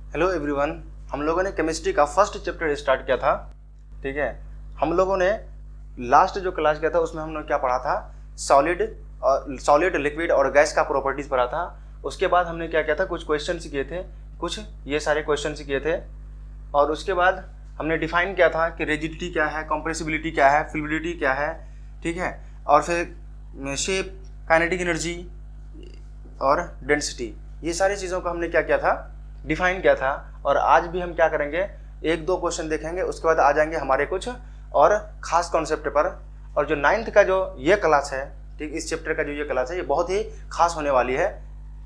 Hello everyone. हम लोगों ने केमिस्ट्री का फर्स्ट चैप्टर स्टार्ट किया था। ठीक है, हम लोगों ने लास्ट जो क्लास किया था उसमें हमने क्या पढ़ा था, सॉलिड लिक्विड और गैस का प्रॉपर्टीज पढ़ा था। उसके बाद हमने क्या किया था, कुछ क्वेश्चन किए थे, कुछ ये सारे क्वेश्चन किए थे। और उसके बाद हमने डिफाइन किया था कि रिजिडिटी क्या है, कंप्रेसिबिलिटी क्या है, फ्लूइडिटी क्या है। ठीक है, और फिर शेप, काइनेटिक एनर्जी और डेंसिटी, ये सारी चीज़ों को हमने क्या किया था, डिफाइन किया था। और आज भी हम क्या करेंगे, एक दो क्वेश्चन देखेंगे, उसके बाद आ जाएंगे हमारे कुछ और खास कॉन्सेप्ट पर। और जो 9th का जो ये क्लास है, ठीक, इस चैप्टर का जो ये क्लास है ये बहुत ही खास होने वाली है।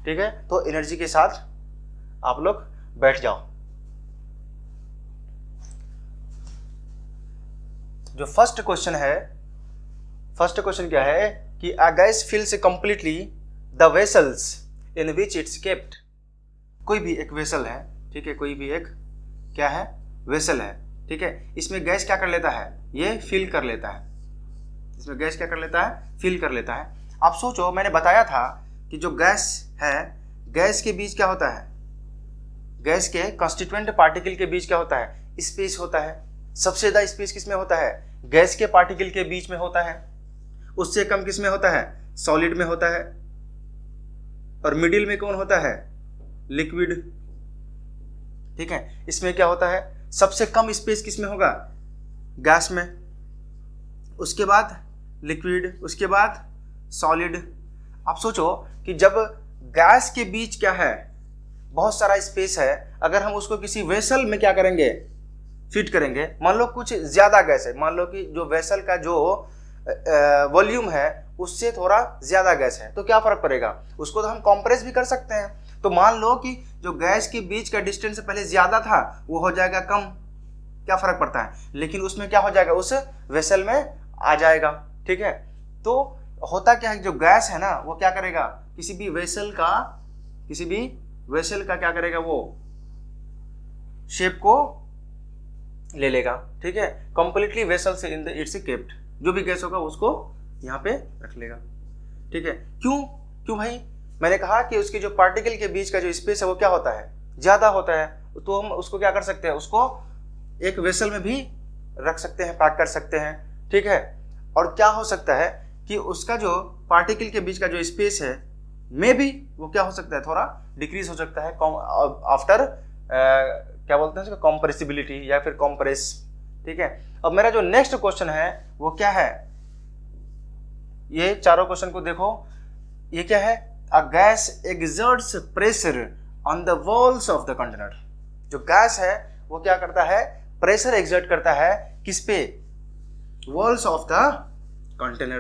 ठीक है, तो एनर्जी के साथ आप लोग बैठ जाओ। जो फर्स्ट क्वेश्चन है, फर्स्ट क्वेश्चन क्या है कि a gas fills completely the vessels in which it's kept. कोई भी एक वेसल है, ठीक है, कोई भी एक क्या है, वेसल है। ठीक है, इसमें गैस क्या कर लेता है, ये फिल कर लेता है। इसमें गैस क्या कर लेता है, फिल कर लेता है। आप सोचो, मैंने बताया था कि जो गैस है, गैस के बीच क्या होता है, गैस के कॉन्स्टिट्यूएंट पार्टिकल के बीच क्या होता है, स्पेस होता है। सबसे ज्यादा स्पेस किसमें होता है, गैस के पार्टिकल के बीच में होता है। उससे कम किसमें होता है, सॉलिड में होता है। और मिडिल में कौन होता है, लिक्विड। ठीक है, इसमें क्या होता है, सबसे कम स्पेस किसमें होगा, गैस में। उसके बाद लिक्विड, उसके बाद सॉलिड। आप सोचो कि जब गैस के बीच क्या है, बहुत सारा स्पेस है, अगर हम उसको किसी वेसल में क्या करेंगे, फिट करेंगे। मान लो कुछ ज्यादा गैस है, मान लो कि जो वेसल का जो वॉल्यूम है उससे थोड़ा ज्यादा गैस है, तो क्या फर्क पड़ेगा, उसको तो हम कंप्रेस भी कर सकते हैं। तो मान लो कि जो गैस के बीच का डिस्टेंस पहले ज्यादा था वो हो जाएगा कम, क्या फर्क पड़ता है, लेकिन उसमें क्या हो जाएगा, उस वेसल में आ जाएगा। ठीक है, तो होता क्या है, जो गैस है ना वो क्या करेगा, किसी भी वेसल का क्या करेगा, वो शेप को ले लेगा। ठीक है, कंप्लीटली वेसल से इन द इट्स केप्ट, जो भी गैस होगा उसको यहाँ पे रख लेगा। ठीक है, क्यों क्यों भाई, मैंने कहा कि उसके जो पार्टिकल के बीच का जो स्पेस है वो क्या होता है, ज्यादा होता है। तो हम उसको क्या कर सकते हैं, उसको एक वेसल में भी रख सकते हैं, पैक कर सकते हैं। ठीक है, और क्या हो सकता है कि उसका जो पार्टिकल के बीच का जो स्पेस है में भी वो क्या हो सकता है, थोड़ा डिक्रीज हो सकता है आफ्टर क्या बोलते हैं उसका, कॉम्प्रेसिबिलिटी या फिर कॉम्प्रेस। ठीक है, अब मेरा जो नेक्स्ट क्वेश्चन है वो क्या है, ये चारों क्वेश्चन को देखो। ये क्या है, a gas exerts pressure on the walls of the container. जो गैस है वो क्या करता है, प्रेशर एक्सर्ट करता है किस पे, वॉल्स ऑफ द कंटेनर।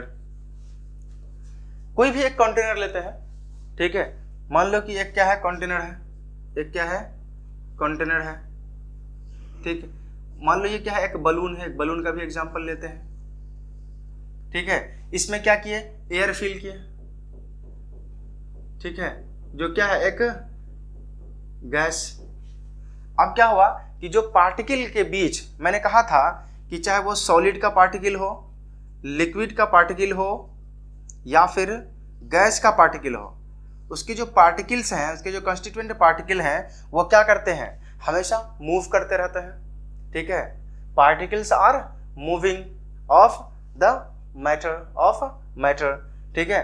कोई भी एक कंटेनर लेते हैं। ठीक है, मान लो कि एक क्या है, कंटेनर है, एक क्या है, कंटेनर है। ठीक है, मान लो ये क्या है, एक बलून है, एक बलून का भी एग्जांपल लेते हैं। ठीक है, इसमें क्या किए, एयर फिल किए। ठीक है, जो क्या है, एक गैस। अब क्या हुआ कि जो पार्टिकल के बीच, मैंने कहा था कि चाहे वो सॉलिड का पार्टिकल हो, लिक्विड का पार्टिकल हो या फिर गैस का पार्टिकल हो, उसके जो पार्टिकल्स हैं, उसके जो कंस्टिट्यूएंट पार्टिकल हैं, वो क्या करते हैं, हमेशा मूव करते रहते हैं। ठीक है, particles are moving of the matter. ठीक है,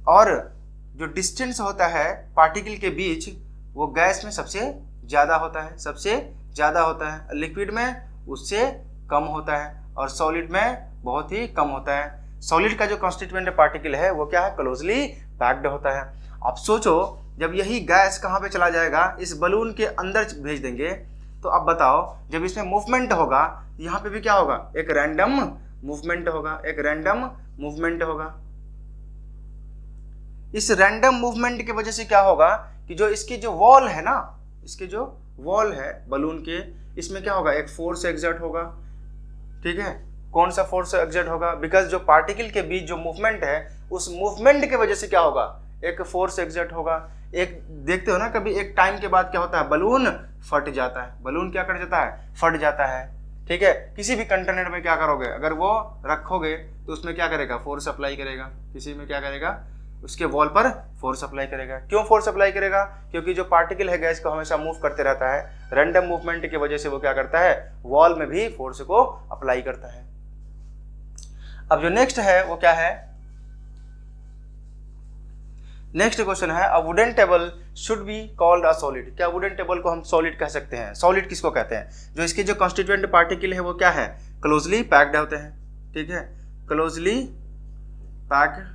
और जो डिस्टेंस होता है पार्टिकल के बीच वो गैस में सबसे ज़्यादा होता है, सबसे ज़्यादा होता है, लिक्विड में उससे कम होता है, और सॉलिड में बहुत ही कम होता है। सॉलिड का जो कॉन्स्टिट्यूएंट पार्टिकल है वो क्या है, क्लोजली पैक्ड होता है। अब सोचो, जब यही गैस कहाँ पे चला जाएगा, इस बलून के अंदर भेज देंगे, तो अब बताओ जब इसमें मूवमेंट होगा, यहाँ पे भी क्या होगा, एक रैंडम मूवमेंट होगा, एक रैंडम मूवमेंट होगा। इस रैंडम मूवमेंट की वजह से क्या होगा कि जो इसकी जो वॉल है ना, इसके जो वॉल है बलून के, इसमें क्या होगा, एक फोर्स एग्जर्ट होगा। ठीक है, कौन सा फोर्स एग्जर्ट होगा, बिकॉज जो पार्टिकल के बीच जो मूवमेंट है, उस मूवमेंट की वजह से क्या होगा, एक फोर्स एग्जर्ट होगा। एक देखते हो ना, कभी एक टाइम के बाद क्या होता है, बलून फट जाता है, बलून क्या कर जाता है, फट जाता है। ठीक है, किसी भी कंटेनर में क्या करोगे, अगर वो रखोगे तो उसमें क्या करेगा, फोर्स अप्लाई करेगा, किसी में क्या करेगा, उसके वॉल पर फोर्स अप्लाई करेगा। क्यों फोर्स अप्लाई करेगा? क्योंकि जो पार्टिकल है गैस को हमेशा मूव करते रहता है, रैंडम मूवमेंट की वजह से वो क्या करता है, वॉल में भी फोर्स को अप्लाई करता है। अब जो नेक्स्ट है वो क्या है, नेक्स्ट क्वेश्चन है a wooden table should be called a solid. क्या वुडन टेबल को हम सॉलिड कह सकते हैं? सॉलिड किसको कहते हैं? जो इसके जो कॉन्स्टिट्यूएंट पार्टिकल है वो क्या है, क्लोजली पैक्ड होते हैं, ठीक है, क्लोजली पैक्ड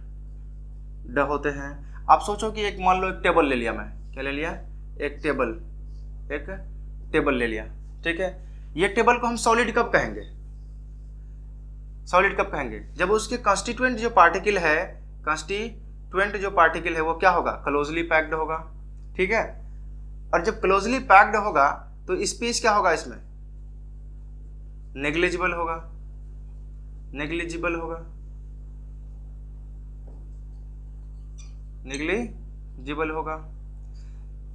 होते हैं। आप सोचो कि एक मान लो एक टेबल ले लिया, मैं क्या ले लिया, एक टेबल ले लिया, ठीक है। ये टेबल को हम सॉलिड कब कहेंगे, सॉलिड कब कहेंगे? जब उसके कॉन्स्टिट्यूएंट जो पार्टिकल है, कॉन्स्टिट्यूएंट जो पार्टिकल है वो क्या होगा, क्लोजली पैक्ड होगा, ठीक है। और जब क्लोजली पैक्ड होगा तो स्पेस क्या होगा इसमें, नेग्लिजिबल होगा, नेग्लिजिबल होगा, नेग्लिजिबल होगा,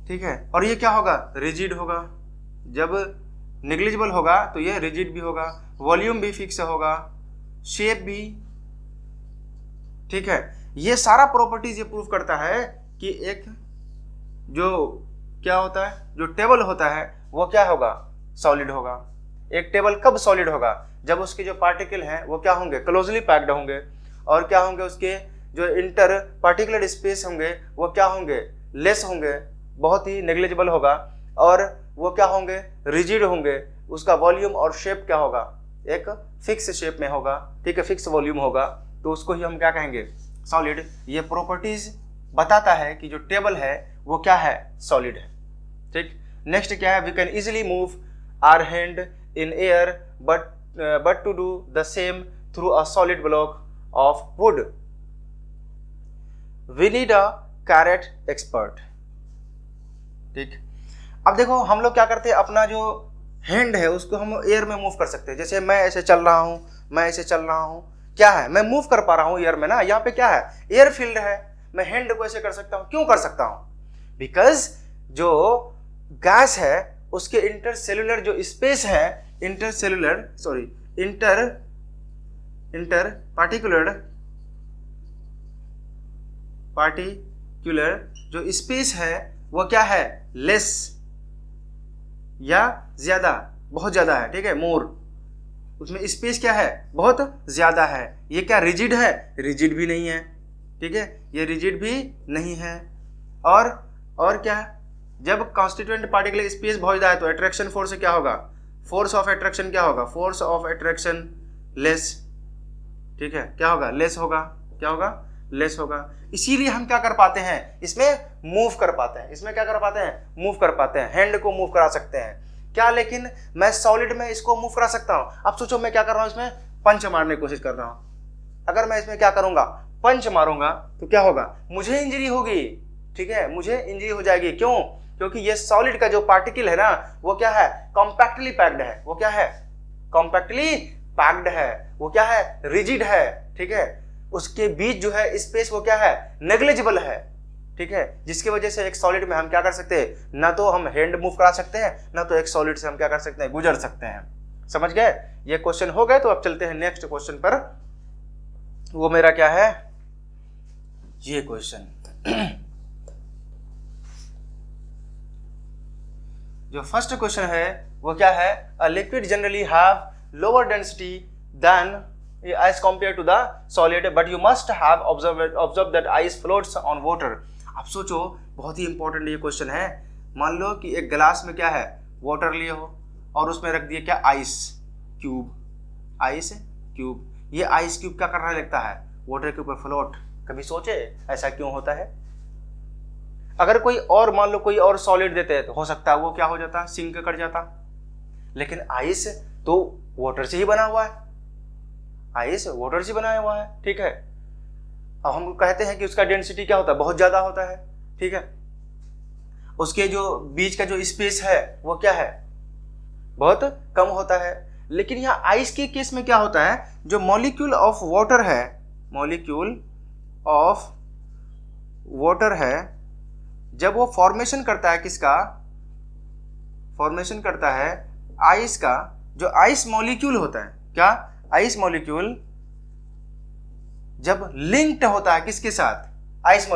ठीक है। और ये क्या होगा, रिजिड होगा। जब नेग्लिजिबल होगा तो ये रिजिड भी होगा, वॉल्यूम भी फिक्स होगा, शेप भी, ठीक है। ये सारा प्रॉपर्टीज ये प्रूव करता है कि एक जो क्या होता है, जो टेबल होता है वो क्या होगा, सॉलिड होगा। एक टेबल कब सॉलिड होगा, जब उसके जो पार्टिकल हैं वो क्या होंगे, क्लोजली पैक्ड होंगे, और क्या होंगे, उसके जो इंटर पार्टिकुलर स्पेस होंगे वो क्या होंगे, लेस होंगे, बहुत ही नेग्लिजिबल होगा, और वो क्या होंगे, रिजिड होंगे। उसका वॉल्यूम और शेप क्या होगा, एक फिक्स शेप में होगा, ठीक है, फिक्स वॉल्यूम होगा, तो उसको ही हम क्या कहेंगे, सॉलिड। ये प्रॉपर्टीज बताता है कि जो टेबल है वो क्या है, सॉलिड है, ठीक। नेक्स्ट क्या है, we can easily move our hand in air but to do the same through a solid block of wood we need a karate expert, ठीक। अब देखो हम लोग क्या करते हैं, अपना जो हैंड है उसको हम एयर में मूव कर सकते हैं। जैसे मैं ऐसे चल रहा हूं, मैं ऐसे चल रहा हूं, क्या है, मैं मूव कर पा रहा हूं एयर में ना, यहाँ पे क्या है, एयर फील्ड है, मैं हैंड को ऐसे कर सकता हूं। क्यों कर सकता हूं, बिकॉज जो गैस है उसके इंटरसेलुलर जो स्पेस है, इंटर पार्टिकुलर जो स्पेस है वो क्या है, लेस या ज्यादा, बहुत ज्यादा है, ठीक है, मोर, उसमें स्पेस क्या है, बहुत ज्यादा है। ये क्या रिजिड है, रिजिड भी नहीं है, ठीक है, ये रिजिड भी नहीं है। और क्या, जब कॉन्स्टिट्यूएंट पार्टिकुलर स्पेस बहुत ज्यादा है तो अट्रैक्शन फोर्स से क्या होगा, फोर्स ऑफ अट्रैक्शन क्या होगा, फोर्स ऑफ अट्रैक्शन लेस, ठीक है, क्या होगा, लेस होगा, क्या होगा, लेस होगा। इसीलिए हम क्या कर पाते हैं, इसमें मूव कर पाते हैं, इसमें क्या कर पाते हैं, मूव कर पाते हैं, हैंड को मूव करा सकते हैं क्या। लेकिन मैं सॉलिड में इसको मूव करा सकता हूं। अब सोचो मैं क्या कर रहा हूं, इसमें पंच मारने की कोशिश कर रहा हूं। अगर मैं इसमें क्या करूंगा, पंच मारूंगा तो क्या होगा, मुझे इंजरी होगी, ठीक है, मुझे इंजरी हो जाएगी। क्यों, क्योंकि ये सॉलिड का जो पार्टिकल है ना वो क्या है, कॉम्पैक्टली पैक्ड है, वो क्या है, कॉम्पैक्टली पैक्ड है, वो क्या है, रिजिड है, ठीक है। उसके बीच जो है स्पेस वो क्या है, नेग्लिजिबल है, ठीक है, जिसकी वजह से एक सॉलिड में हम क्या कर सकते हैं, ना तो हम हैंड मूव करा सकते हैं, ना तो एक सॉलिड से हम क्या कर सकते हैं, गुजर सकते हैं। समझ गए, ये क्वेश्चन हो गए। तो अब चलते हैं नेक्स्ट क्वेश्चन पर। वो मेरा क्या है, ये क्वेश्चन जो फर्स्ट क्वेश्चन है वो क्या है, a liquid generally have lower density than as compared to the solid but you must have observed that ice floats on water। अब सोचो, बहुत ही इंपॉर्टेंट ये क्वेश्चन है। मान लो कि एक गिलास में क्या है, वाटर लिए हो और उसमें रख दिए क्या, आइस क्यूब, आइस क्यूब। ये आइस क्यूब क्या करने लगता है, वाटर के ऊपर फ्लोट। कभी सोचे ऐसा क्यों होता है? अगर कोई और मान लो कोई और सॉलिड देते हैं तो हो सकता है वो क्या हो जाता, सिंक कर जाता, लेकिन आइस तो वाटर से ही बना हुआ है, आइस वाटर से बनाया हुआ है, ठीक है। अब हम कहते हैं कि उसका डेंसिटी क्या होता है, बहुत ज्यादा होता है, ठीक है। उसके जो बीच का जो स्पेस है वो क्या है, बहुत कम होता है। लेकिन यहाँ आइस के केस में क्या होता है, जो मॉलिक्यूल ऑफ वाटर है, मॉलिक्यूल ऑफ वाटर है, जब वो फॉर्मेशन करता है, किसका फॉर्मेशन करता है, आइस का। जो आइस मॉलिक्यूल होता है, क्या, आइस मॉलिक्यूल जब लिंक्ड होता है किसके साथ, आइस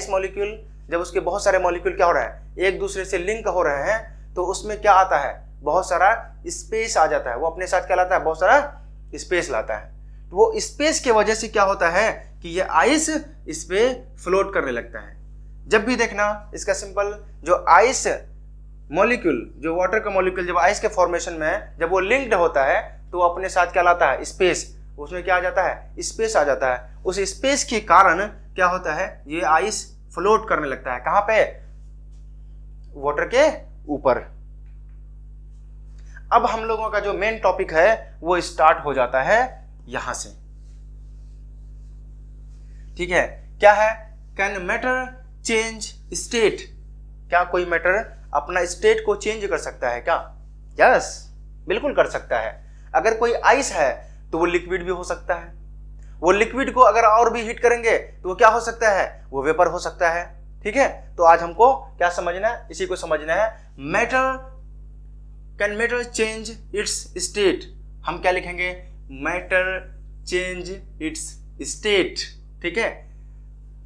मॉलिक्यूल जब उसके बहुत सारे मॉलिक्यूल क्या हो रहा है, एक दूसरे से लिंक हो रहे हैं, तो उसमें क्या आता है, बहुत सारा स्पेस आ जाता है। वो अपने साथ क्या लाता है, बहुत सारा स्पेस लाता है। तो वो स्पेस की वजह से क्या होता है कि ये आइस इस पे फ्लोट करने लगता है। जब भी देखना इसका सिंपल, जो आइस मॉलिक्यूल, जो वाटर का मॉलिक्यूल जब आइस के फॉर्मेशन में जब वो लिंक्ड होता है तो वो अपने साथ क्या लाता है, स्पेस। उसमें क्या आ जाता है, स्पेस आ जाता है। उस स्पेस के कारण क्या होता है, ये आइस फ्लोट करने लगता है। कहां पे, वाटर के ऊपर। अब हम लोगों का जो मेन टॉपिक है वो स्टार्ट हो जाता है यहां से, ठीक है। क्या है, कैन मैटर चेंज स्टेट, क्या कोई मैटर अपना स्टेट को चेंज कर सकता है क्या? यस, बिल्कुल कर सकता है। अगर कोई आइस है तो वो लिक्विड भी हो सकता है। वो लिक्विड को अगर और भी हीट करेंगे तो वो क्या हो सकता है, वो वेपर हो सकता है, ठीक है। तो आज हमको क्या समझना है, इसी को समझना है। Matter, can matter change it's state. हम क्या लिखेंगे, मैटर चेंज इट्स स्टेट, ठीक है।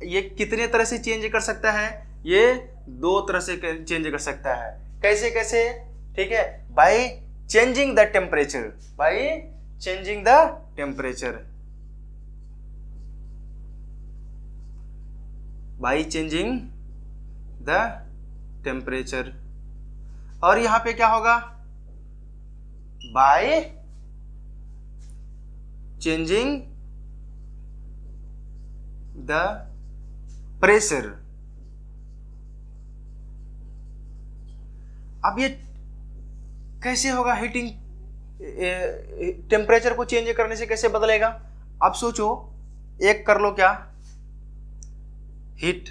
ये कितने तरह से चेंज कर सकता है, ये दो तरह से चेंज कर सकता है। कैसे कैसे, ठीक है, by changing the temperature, by changing the temperature, by changing the temperature. और यहां पे क्या होगा, बाय चेंजिंग द प्रेशर। अब ये कैसे होगा, हीटिंग टेम्परेचर को चेंज करने से कैसे बदलेगा? अब सोचो, एक कर लो क्या, हीट,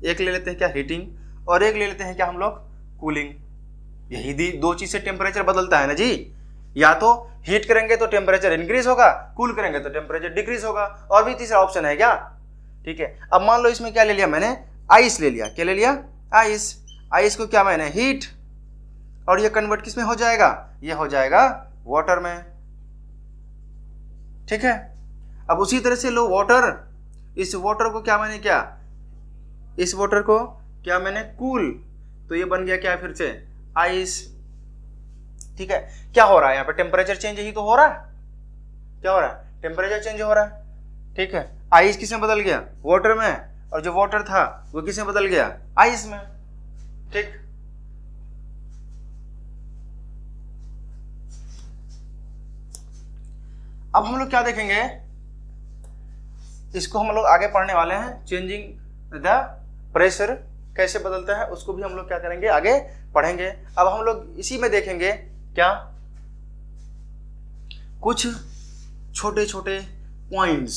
एक ले लेते हैं क्या, हीटिंग, और एक ले लेते हैं क्या हम लोग, कूलिंग। यही दो चीज से टेम्परेचर बदलता है ना जी। या तो हीट करेंगे तो टेम्परेचर इंक्रीज होगा, कूल करेंगे तो टेम्परेचर डिक्रीज होगा। और भी तीसरा ऑप्शन है क्या, ठीक है। अब मान लो इसमें क्या ले लिया मैंने, आइस ले लिया। क्या ले लिया, आइस। आइस को क्या मैंने, हीट, और ये कन्वर्ट किस में हो जाएगा, ये हो जाएगा वाटर में, ठीक है। अब उसी तरह से लो वाटर, इस वाटर को क्या मैंने, क्या इस वाटर को क्या मैंने, कूल, तो ये बन गया क्या फिर से, आइस, ठीक है। क्या हो रहा है यहाँ पे, टेम्परेचर चेंज ही तो हो रहा है। क्या हो रहा है, टेम्परेचर चेंज हो रहा है, ठीक है। आइस किस में बदल गया, वाटर में, और जो वाटर था वो किस में बदल गया, आइस में, ठीक। अब हम लोग क्या देखेंगे, इसको हम लोग आगे पढ़ने वाले हैं। चेंजिंग द प्रेशर कैसे बदलता है उसको भी हम लोग क्या करेंगे, आगे पढ़ेंगे। अब हम लोग इसी में देखेंगे क्या, कुछ छोटे छोटे पॉइंट्स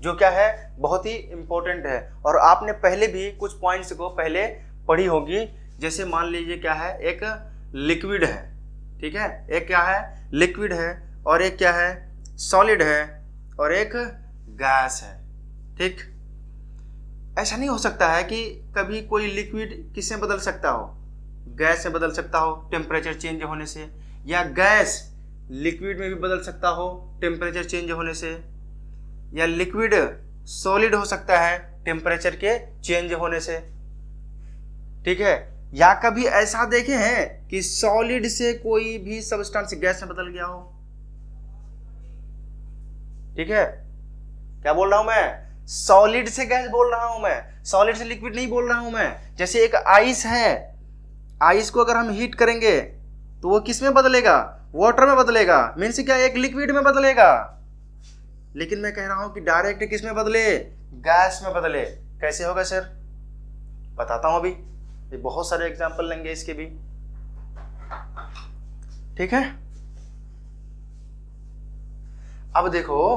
जो क्या है, बहुत ही इंपॉर्टेंट है। और आपने पहले भी कुछ पॉइंट्स को पहले पढ़ी होगी। जैसे मान लीजिए क्या है, एक लिक्विड है, ठीक है, एक क्या है, लिक्विड है, और एक क्या है, सॉलिड है, और एक गैस है, ठीक। ऐसा नहीं हो सकता है कि कभी कोई लिक्विड किससे बदल सकता हो, गैस से बदल सकता हो टेम्परेचर चेंज होने से, या गैस लिक्विड में भी बदल सकता हो टेम्परेचर चेंज होने से, या लिक्विड सॉलिड हो सकता है टेम्परेचर के चेंज होने से, ठीक है। या कभी ऐसा देखे हैं कि सॉलिड से कोई भी सब्सटेंस गैस में बदल गया हो, ठीक है। क्या बोल रहा हूं मैं, सॉलिड से गैस बोल रहा हूं मैं, सॉलिड से लिक्विड नहीं बोल रहा हूं मैं। जैसे एक आइस है, आइस को अगर हम हीट करेंगे तो वो किस में बदलेगा, वाटर में बदलेगा, मीन्स क्या, एक लिक्विड में बदलेगा। लेकिन मैं कह रहा हूं कि डायरेक्ट किस में बदले, गैस में बदले। कैसे होगा सर, बताता हूं अभी, ये बहुत सारे एग्जांपल लेंगे इसके भी, ठीक है। अब देखो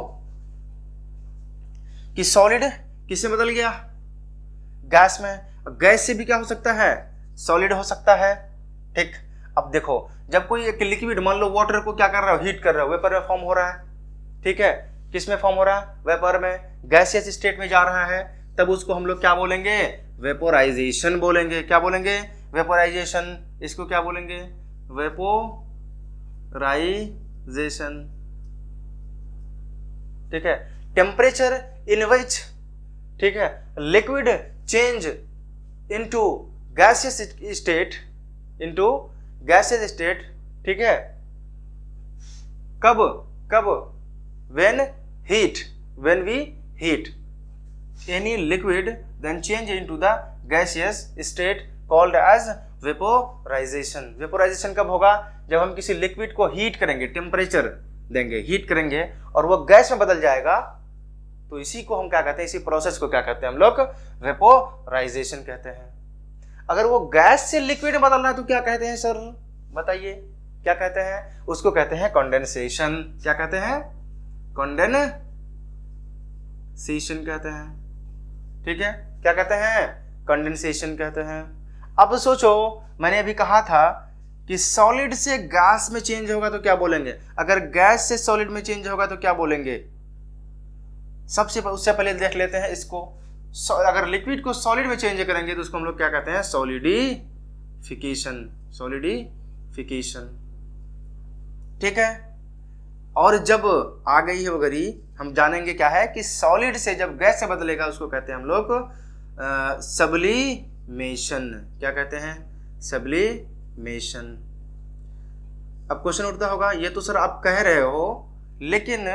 कि सॉलिड किससे बदल गया, गैस में। गैस से भी क्या हो सकता है, सॉलिड हो सकता है, ठीक। अब देखो, जब कोई एक लिक्विड, मान लो वाटर को क्या कर रहा हो, हीट कर रहा हो, वेपर में फॉर्म हो रहा है, ठीक है। किस में फॉर्म हो रहा है, वेपर में, गैसियस स्टेट में जा रहा है, तब उसको हम लोग क्या बोलेंगे, वेपोराइजेशन बोलेंगे। क्या बोलेंगे, वेपोराइजेशन। इसको क्या बोलेंगे, वेपोराइजेशन, ठीक है। टेम्परेचर इन विच, ठीक है, liquid change into gaseous state, into gaseous state, ठीक है, कब कब, when heat, when we heat any liquid then change into the gaseous state called as vaporization. vaporization कब होगा? जब हम किसी लिक्विड को हीट करेंगे, टेम्परेचर देंगे, हीट करेंगे और वो गैस में बदल जाएगा, तो इसी को हम क्या कहते हैं, इसी प्रोसेस को क्या कहते हैं हम लोग? वेपोराइजेशन कहते हैं। अगर वो गैस से लिक्विड में बदल रहा है तो क्या कहते हैं सर? बताइए क्या कहते हैं? उसको कहते हैं कंडेंसेशन। क्या कहते हैं? कंडेंसेशन कहते हैं, ठीक है। क्या कहते हैं? कंडेंसेशन कहते हैं। अब सोचो, मैंने अभी कहा था कि सॉलिड से गैस में चेंज होगा तो क्या बोलेंगे? अगर गैस से सॉलिड में चेंज होगा तो क्या बोलेंगे? उससे पहले देख लेते हैं इसको। अगर लिक्विड को सॉलिड में चेंज करेंगे तो उसको हम लोग क्या कहते हैं? सॉलिडिफिकेशन। सॉलिडिफिकेशन, ठीक है। और जब आ गई है वगैरह, हम जानेंगे क्या है कि सॉलिड से जब गैस से बदलेगा उसको कहते हैं हम लोग सब्लिमेशन। क्या कहते हैं? सब्लिमेशन। अब क्वेश्चन उठता होगा, ये तो सर आप कह रहे हो, लेकिन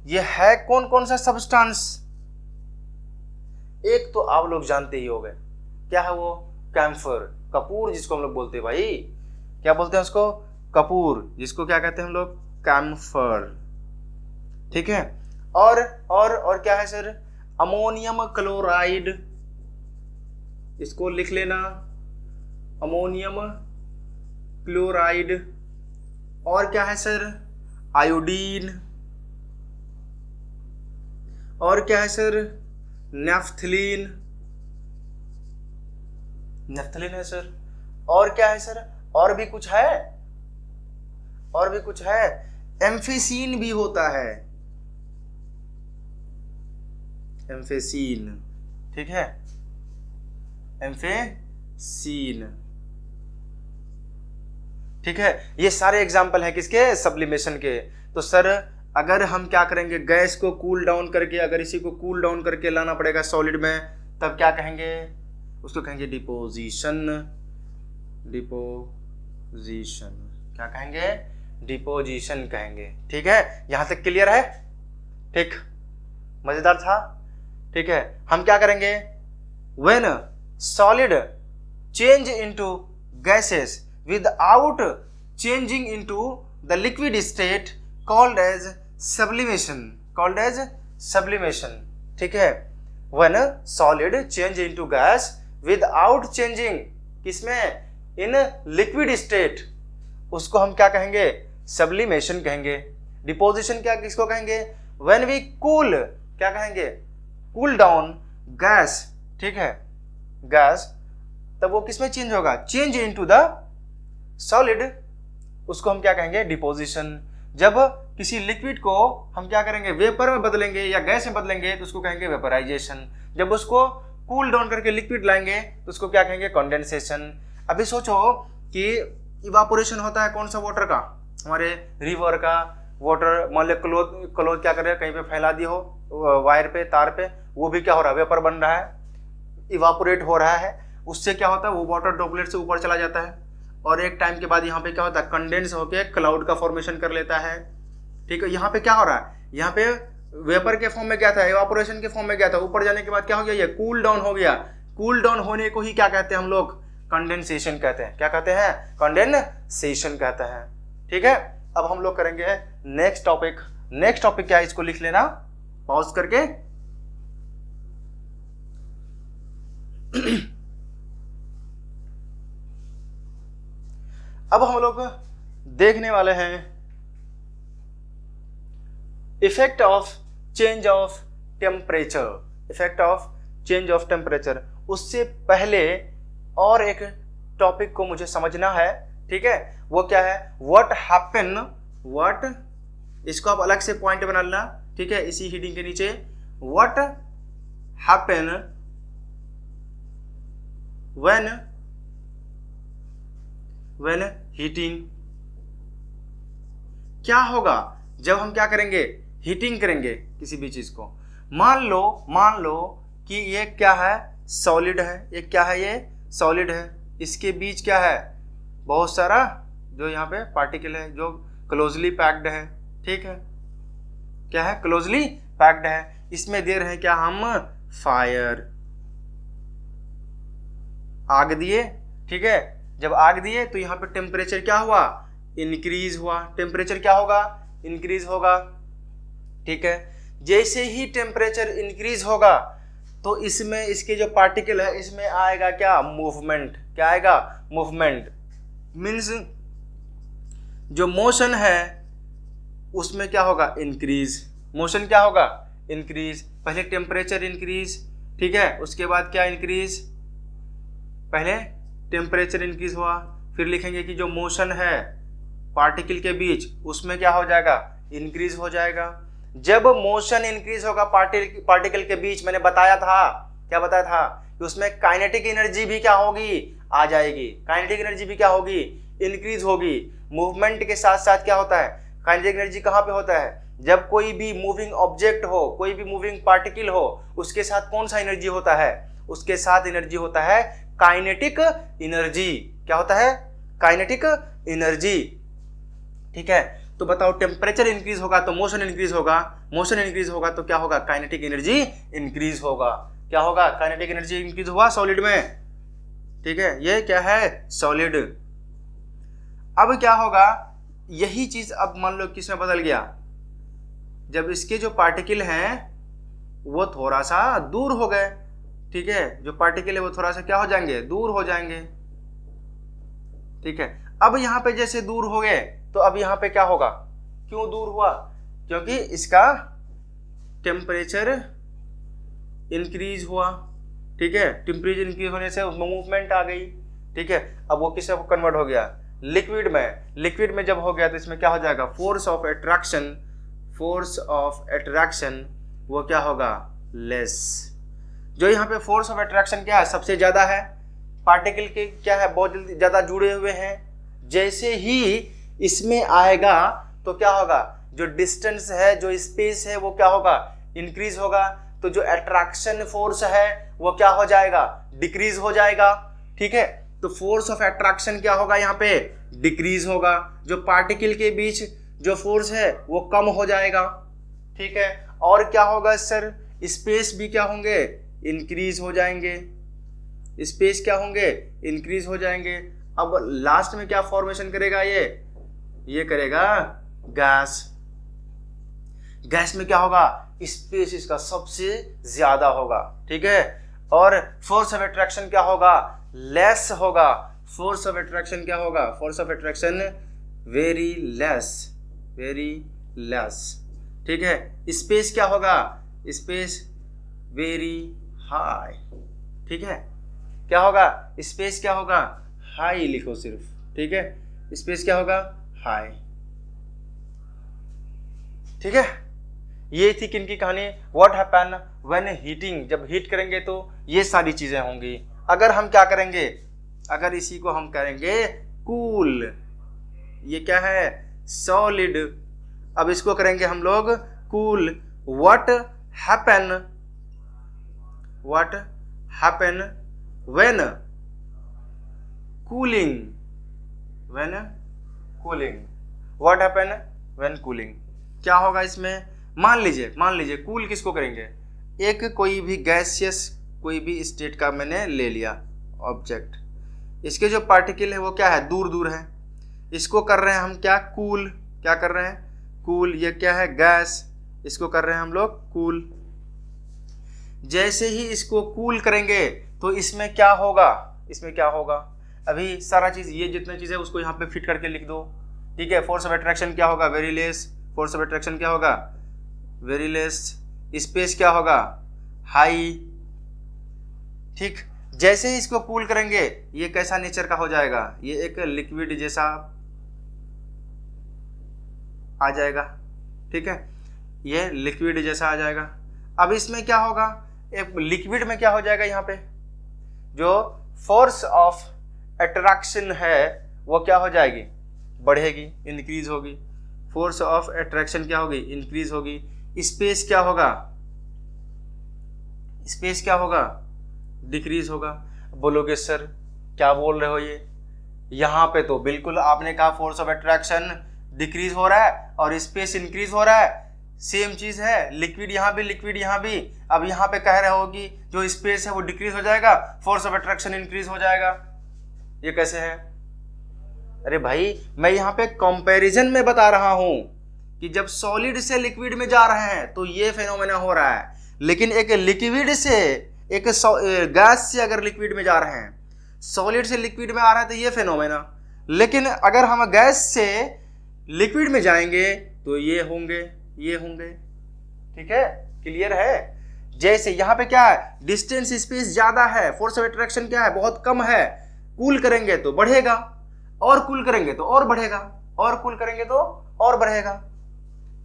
ये है कौन कौन सा सब्सटेंस? एक तो आप लोग जानते ही होंगे, क्या है वो? कैम्फर, कपूर जिसको हम लोग बोलते हैं भाई। क्या बोलते हैं उसको? कपूर, जिसको क्या कहते हैं हम लोग? कैम्फर, ठीक है। और क्या है सर? अमोनियम क्लोराइड, इसको लिख लेना, अमोनियम क्लोराइड। और क्या है सर? आयोडीन। और क्या है सर? नेफ्थलीन। नेफ्थलीन है सर। और क्या है सर? और भी कुछ है, और भी कुछ है। एम्फीसीन भी होता है, एम्फीसीन, ठीक है, एम्फीसीन, ठीक है। ये सारे एग्जाम्पल हैं किसके? सब्लिमेशन के। तो सर अगर हम क्या करेंगे, गैस को कूल डाउन करके, अगर इसी को कूल डाउन करके लाना पड़ेगा सॉलिड में, तब क्या कहेंगे? उसको कहेंगे डिपोजिशन। डिपोजिशन, क्या कहेंगे? डिपोजिशन कहेंगे, ठीक है। यहां तक क्लियर है? ठीक, मजेदार था, ठीक है। हम क्या करेंगे? When solid change into gases without changing into the liquid state called as sublimation, called as sublimation, ठीक है। When solid change into gas without changing, किसमें? इन लिक्विड स्टेट, उसको हम क्या कहेंगे? सब्लिमेशन कहेंगे। डिपोजिशन क्या किसको कहेंगे? व्हेन वी कूल, क्या कहेंगे? कूल डाउन गैस, ठीक है, गैस, तब वो किसमें चेंज होगा? चेंज इनटू द सॉलिड, उसको हम क्या कहेंगे? डिपोजिशन। जब किसी लिक्विड को हम क्या करेंगे? वेपर में बदलेंगे या गैस में बदलेंगे तो उसको कहेंगे वेपराइजेशन। जब उसको कूल डाउन करके लिक्विड लाएंगे तो उसको क्या कहेंगे? कंडेंसेशन। अभी सोचो कि इवापोरेशन होता है कौन सा? वाटर का, हमारे रिवर का वाटर। मान लो क्लोथ क्या कर रहे हैं, कहीं पे फैला दिए हो वायर पे, तार पे, वो भी क्या हो रहा है? वेपर बन रहा है, इवापोरेट हो रहा है। उससे क्या होता है? वो वाटर ड्रॉपलेट से ऊपर चला जाता है और एक टाइम के बाद यहाँ पे क्या होता है? कंडेंस होके क्लाउड का फॉर्मेशन कर लेता है, ठीक है। यहाँ पे क्या हो रहा है? यहाँ पे वेपर के फॉर्म में गया था, इवापोरेशन के फॉर्म में गया था, ऊपर जाने के बाद क्या हो गया? ये कूल डाउन हो गया। कूल डाउन होने को ही क्या कहते हैं हम लोग? कंडेंसेशन कहते हैं। क्या कहते हैं? कंडेंसेशन कहते हैं, ठीक है। अब हम लोग करेंगे नेक्स्ट टॉपिक। नेक्स्ट टॉपिक क्या है? इसको लिख लेना पॉज करके। अब हम लोग देखने वाले हैं effect of change of temperature. Effect of change of temperature. उससे पहले और एक टॉपिक को मुझे समझना है, ठीक है। वो क्या है? व्हाट हैपन, व्हाट, इसको आप अलग से पॉइंट बना लेना, ठीक है, इसी हेडिंग के नीचे। What happen when heating. क्या होगा जब हम क्या करेंगे? हीटिंग करेंगे किसी भी चीज़ को, मान लो कि ये क्या है, सॉलिड है, ये क्या है, ये सॉलिड है, इसके बीच क्या है, बहुत सारा जो यहाँ पे पार्टिकल है जो क्लोजली पैक्ड है, ठीक है, क्या है, क्लोजली पैक्ड है, इसमें दे रहे हैं क्या हम, फायर, आग दिए, ठीक है, जब आग दिए तो यहाँ पे टेम्परेचर क्या हुआ, इंक्रीज हुआ, टेम्परेचर क्या होगा, इंक्रीज होगा, ठीक है, जैसे ही टेम्परेचर इंक्रीज होगा तो इसमें इसके जो पार्टिकल है इसमें आएगा क्या, मूवमेंट, क्या आएगा, मूवमेंट, मीन्स जो मोशन है उसमें क्या होगा, इंक्रीज, मोशन क्या होगा, इंक्रीज, पहले टेम्परेचर इंक्रीज, ठीक है, उसके बाद क्या इंक्रीज, पहले टेम्परेचर इंक्रीज हुआ, फिर लिखेंगे कि जो मोशन है पार्टिकल के बीच उसमें क्या हो जाएगा, इंक्रीज हो जाएगा। जब मोशन इंक्रीज होगा पार्टिकल के बीच, मैंने बताया था, क्या बताया था कि उसमें काइनेटिक एनर्जी भी क्या होगी, आ जाएगी, काइनेटिक एनर्जी भी क्या होगी, इंक्रीज होगी। मूवमेंट के साथ साथ क्या होता है, काइनेटिक एनर्जी कहाँ पे होता है, जब कोई भी मूविंग ऑब्जेक्ट हो, कोई भी मूविंग पार्टिकल हो, उसके साथ कौन सा एनर्जी होता है, उसके साथ एनर्जी होता है काइनेटिक एनर्जी, क्या होता है, काइनेटिक एनर्जी, ठीक है। तो बताओ टेम्परेचर इंक्रीज होगा तो मोशन इंक्रीज होगा, मोशन इंक्रीज होगा तो क्या होगा, काइनेटिक एनर्जी इंक्रीज होगा, क्या होगा, काइनेटिक एनर्जी इंक्रीज हुआ सॉलिड में, ठीक है, ये क्या है, सॉलिड। अब क्या होगा, यही चीज अब मान लो किसमें बदल गया, जब इसके जो पार्टिकल हैं वो थोड़ा सा दूर हो गए, ठीक है, जो पार्टिकल है वो थोड़ा सा क्या हो जाएंगे, दूर हो जाएंगे, ठीक है। अब यहाँ पे जैसे दूर हो गए तो अब यहाँ पे क्या होगा, क्यों दूर हुआ, क्योंकि इसका टेम्परेचर इंक्रीज हुआ, ठीक है, टेम्परेचर इंक्रीज होने से उसमें मूवमेंट आ गई, ठीक है। अब वो किससे कन्वर्ट हो गया, लिक्विड में, लिक्विड में जब हो गया तो इसमें क्या हो जाएगा, force of attraction, force of attraction वो क्या होगा, लेस। जो यहाँ पे फोर्स ऑफ अट्रैक्शन क्या है, सबसे ज्यादा है, पार्टिकल के क्या है, बहुत जल्दी ज्यादा जुड़े हुए हैं, जैसे ही इसमें आएगा तो क्या होगा, जो डिस्टेंस है, जो स्पेस है वो क्या होगा, इंक्रीज होगा, तो जो अट्रैक्शन फोर्स है वो क्या हो जाएगा, डिक्रीज हो जाएगा, ठीक है। तो फोर्स ऑफ अट्रैक्शन क्या होगा, यहाँ पे डिक्रीज होगा, जो पार्टिकल के बीच जो फोर्स है वो कम हो जाएगा, ठीक है। और क्या होगा सर, स्पेस भी क्या होंगे, इंक्रीज हो जाएंगे, स्पेस क्या होंगे, इंक्रीज हो जाएंगे। अब लास्ट में क्या फॉर्मेशन करेगा, ये करेगा गैस। गैस में क्या होगा, स्पेस इसका सबसे ज्यादा होगा, ठीक है, और फोर्स ऑफ अट्रैक्शन क्या होगा, लेस होगा, फोर्स ऑफ अट्रैक्शन क्या होगा, force of attraction very less, very less, ठीक है। स्पेस क्या होगा, स्पेस वेरी हाई, ठीक है, क्या होगा, स्पेस क्या होगा, हाई लिखो सिर्फ, ठीक है, स्पेस क्या होगा, हाई, ठीक है। ये थी किनकी कहानी, व्हाट हैपन व्हेन हीटिंग, जब हीट करेंगे तो ये सारी चीजें होंगी। अगर हम क्या करेंगे, अगर इसी को हम करेंगे कूल, ये क्या है, सॉलिड, अब इसको करेंगे हम लोग cool, what happen, what happen when cooling, when cooling, what happen when cooling, क्या होगा इसमें, मान लीजिए कूल किसको करेंगे, एक कोई भी गैसियस कोई भी स्टेट का मैंने ले लिया ऑब्जेक्ट, इसके जो पार्टिकल है वो क्या है, दूर दूर है, इसको कर रहे हैं हम क्या, कूल, क्या कर रहे हैं, कूल, ये क्या है, गैस, इसको कर रहे हैं हम लोग कूल। जैसे ही इसको कूल करेंगे तो इसमें क्या होगा, इसमें क्या होगा, अभी सारा चीज ये जितने चीज है उसको यहाँ पे फिट करके लिख दो, ठीक है। फोर्स ऑफ अट्रैक्शन क्या होगा, very less, force of attraction क्या होगा, वेरी लेस, स्पेस क्या होगा, हाई, ठीक। जैसे ही इसको कूल करेंगे ये कैसा नेचर का हो जाएगा, ये एक लिक्विड जैसा आ जाएगा, ठीक है, ये लिक्विड जैसा आ जाएगा। अब इसमें क्या होगा, एक लिक्विड में क्या हो जाएगा, यहाँ पे जो फोर्स ऑफ अट्रैक्शन है वो क्या हो जाएगी, बढ़ेगी, इंक्रीज होगी, फोर्स ऑफ अट्रैक्शन क्या होगी, इंक्रीज होगी, स्पेस क्या होगा, स्पेस क्या होगा, डिक्रीज होगा। बोलोगे सर क्या बोल रहे हो ये, यहाँ पे तो बिल्कुल आपने कहा फोर्स ऑफ अट्रैक्शन डिक्रीज हो रहा है और स्पेस इंक्रीज हो रहा है, सेम चीज है, लिक्विड यहाँ भी लिक्विड यहाँ भी। अब यहाँ पे कह रहे हो कि जो स्पेस है वो डिक्रीज हो जाएगा, फोर्स ऑफ अट्रैक्शन इंक्रीज हो जाएगा, ये कैसे है? अरे भाई मैं यहाँ पे कंपैरिजन में बता रहा हूं कि जब सॉलिड से लिक्विड में जा रहे हैं तो ये फेनोमेना हो रहा है, लेकिन एक लिक्विड से एक गैस से अगर लिक्विड में जा रहे हैं, सॉलिड से लिक्विड में आ रहा है तो ये फेनोमेना, लेकिन अगर हम गैस से लिक्विड में जाएंगे तो ये होंगे, ये होंगे। ठीक है, क्लियर है? जैसे यहाँ पे क्या है, डिस्टेंस स्पेस ज्यादा है, फोर्स ऑफ अट्रैक्शन क्या है, बहुत कम है, कूल करेंगे तो बढ़ेगा, और कूल करेंगे तो और बढ़ेगा, और कूल करेंगे तो और बढ़ेगा।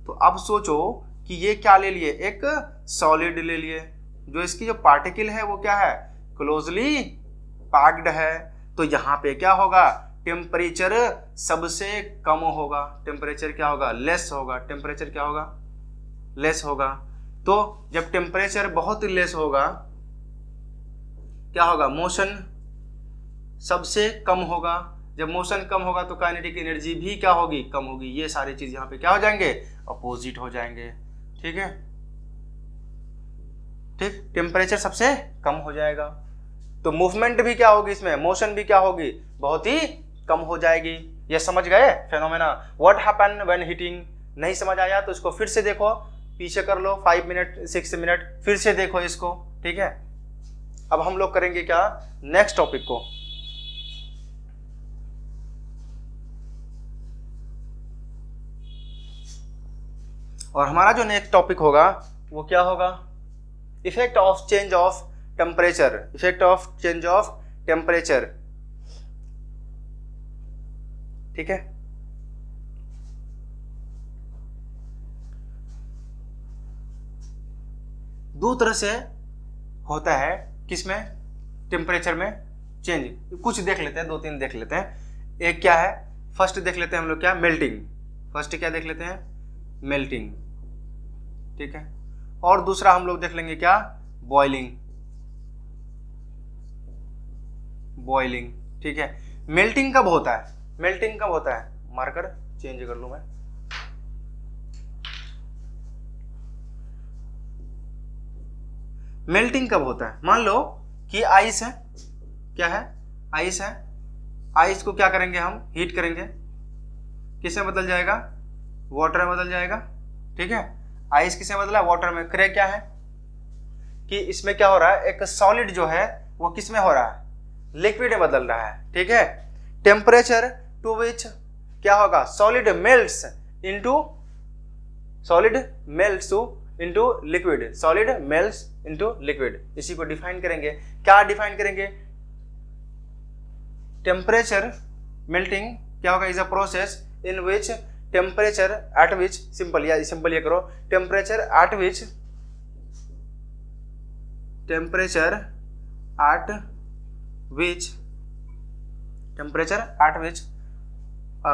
तो अब सोचो कि ये क्या ले लिए, एक सॉलिड ले लिए, जो इसकी जो पार्टिकल है वो क्या है, क्लोजली पैक्ड है। तो यहाँ पे क्या होगा, टेम्परेचर सबसे कम होगा, टेम्परेचर क्या होगा, लेस होगा, टेम्परेचर क्या होगा, लेस होगा। तो जब टेम्परेचर बहुत लेस होगा क्या होगा, मोशन सबसे कम होगा, जब मोशन कम होगा तो काइनेटिक एनर्जी भी क्या होगी, कम होगी। ये सारी चीज यहाँ पे क्या हो जाएंगे, अपोजिट हो जाएंगे। ठीक है, ठीक, टेम्परेचर सबसे कम हो जाएगा तो मूवमेंट भी क्या होगी, इसमें मोशन भी क्या होगी, बहुत ही कम हो जाएगी। ये समझ गए phenomena, what happen when heating? नहीं समझ आया तो इसको फिर से देखो, पीछे कर लो 5 मिनट 6 मिनट, फिर से देखो इसको। ठीक है, अब हम लोग करेंगे क्या, नेक्स्ट टॉपिक को। और हमारा जो नेक्स्ट टॉपिक होगा वो क्या होगा, effect of change of temperature, effect of change of temperature. ठीक है, दो तरह से होता है, किसमें, टेम्परेचर में चेंज। कुछ देख लेते हैं, 2-3 देख लेते हैं। एक क्या है, फर्स्ट देख लेते हैं हम लोग क्या, मेल्टिंग। फर्स्ट क्या देख लेते हैं, मेल्टिंग। ठीक है, और दूसरा हम लोग देख लेंगे क्या, बॉइलिंग, बॉइलिंग। ठीक है, मेल्टिंग कब होता है, मेल्टिंग कब होता है, मार्कर चेंज कर लूं मैं। मेल्टिंग कब होता है, मान लो कि आइस है, क्या है, आइस है, आइस को क्या करेंगे हम, हीट करेंगे, किसमें बदल जाएगा, वाटर में बदल जाएगा। ठीक है, आइस किसमें बदला, वाटर में। क्रैक क्या है कि इसमें क्या हो रहा है, एक सॉलिड जो है वो किसमें हो रहा है, लिक्विड में बदल रहा है। ठीक है, टेम्परेचर टू विच क्या होगा, solid melts into, solid melts to into liquid, solid melts into liquid. इसी को डिफाइन करेंगे, क्या डिफाइन करेंगे, टेम्परेचर मेल्टिंग क्या होगा, is a process in which temperature at which, simple ये करो, temperature at which, temperature at which, temperature at which a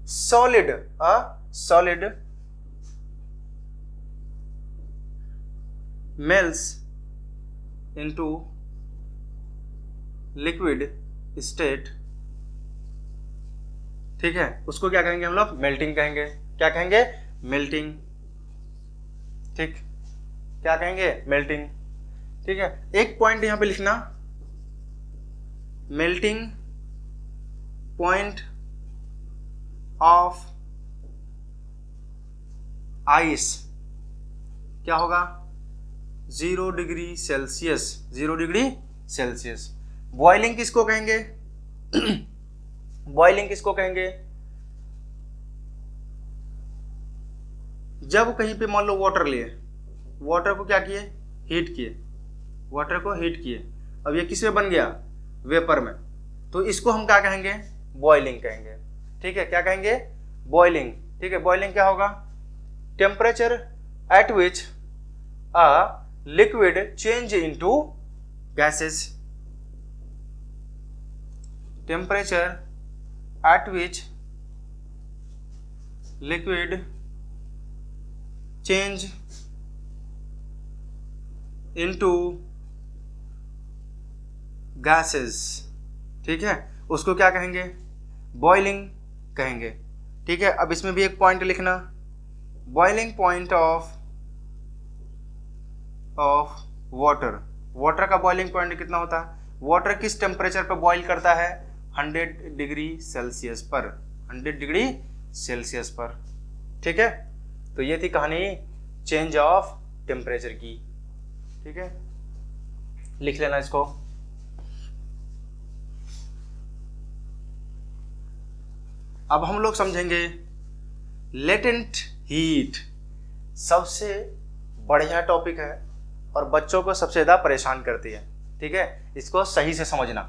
solid melts into liquid state। ठीक है, उसको क्या कहेंगे हम लोग, मेल्टिंग कहेंगे। क्या कहेंगे, मेल्टिंग। ठीक, क्या कहेंगे, मेल्टिंग। ठीक है, एक पॉइंट यहां पे लिखना, मेल्टिंग पॉइंट ऑफ आइस क्या होगा, 0 degree Celsius, 0 degree Celsius. Boiling किसको कहेंगे, बॉइलिंग किसको कहेंगे, जब कहीं पे मान लो वाटर लिए, वाटर को क्या किए, हीट किए, वाटर को हीट किए, अब ये किस में बन गया, वेपर में, तो इसको हम क्या कहेंगे, बॉइलिंग कहेंगे। ठीक है, क्या कहेंगे, बॉइलिंग। ठीक है, बॉइलिंग क्या होगा, temperature at which a liquid change into gases, temperature at which liquid change into gases, ठीक है, उसको क्या कहेंगे, बॉइलिंग कहेंगे। ठीक है, अब इसमें भी एक पॉइंट लिखना, boiling point of water. Water का बॉइलिंग पॉइंट कितना होता है, वाटर किस टेम्परेचर पर बॉइल करता है, 100 डिग्री सेल्सियस पर, 100 डिग्री सेल्सियस पर। ठीक है, तो ये थी कहानी चेंज ऑफ टेम्परेचर की। ठीक है, लिख लेना इसको। अब हम लोग समझेंगे लेटेंट हीट, सबसे बढ़िया टॉपिक है और बच्चों को सबसे ज्यादा परेशान करती है। ठीक है, इसको सही से समझना।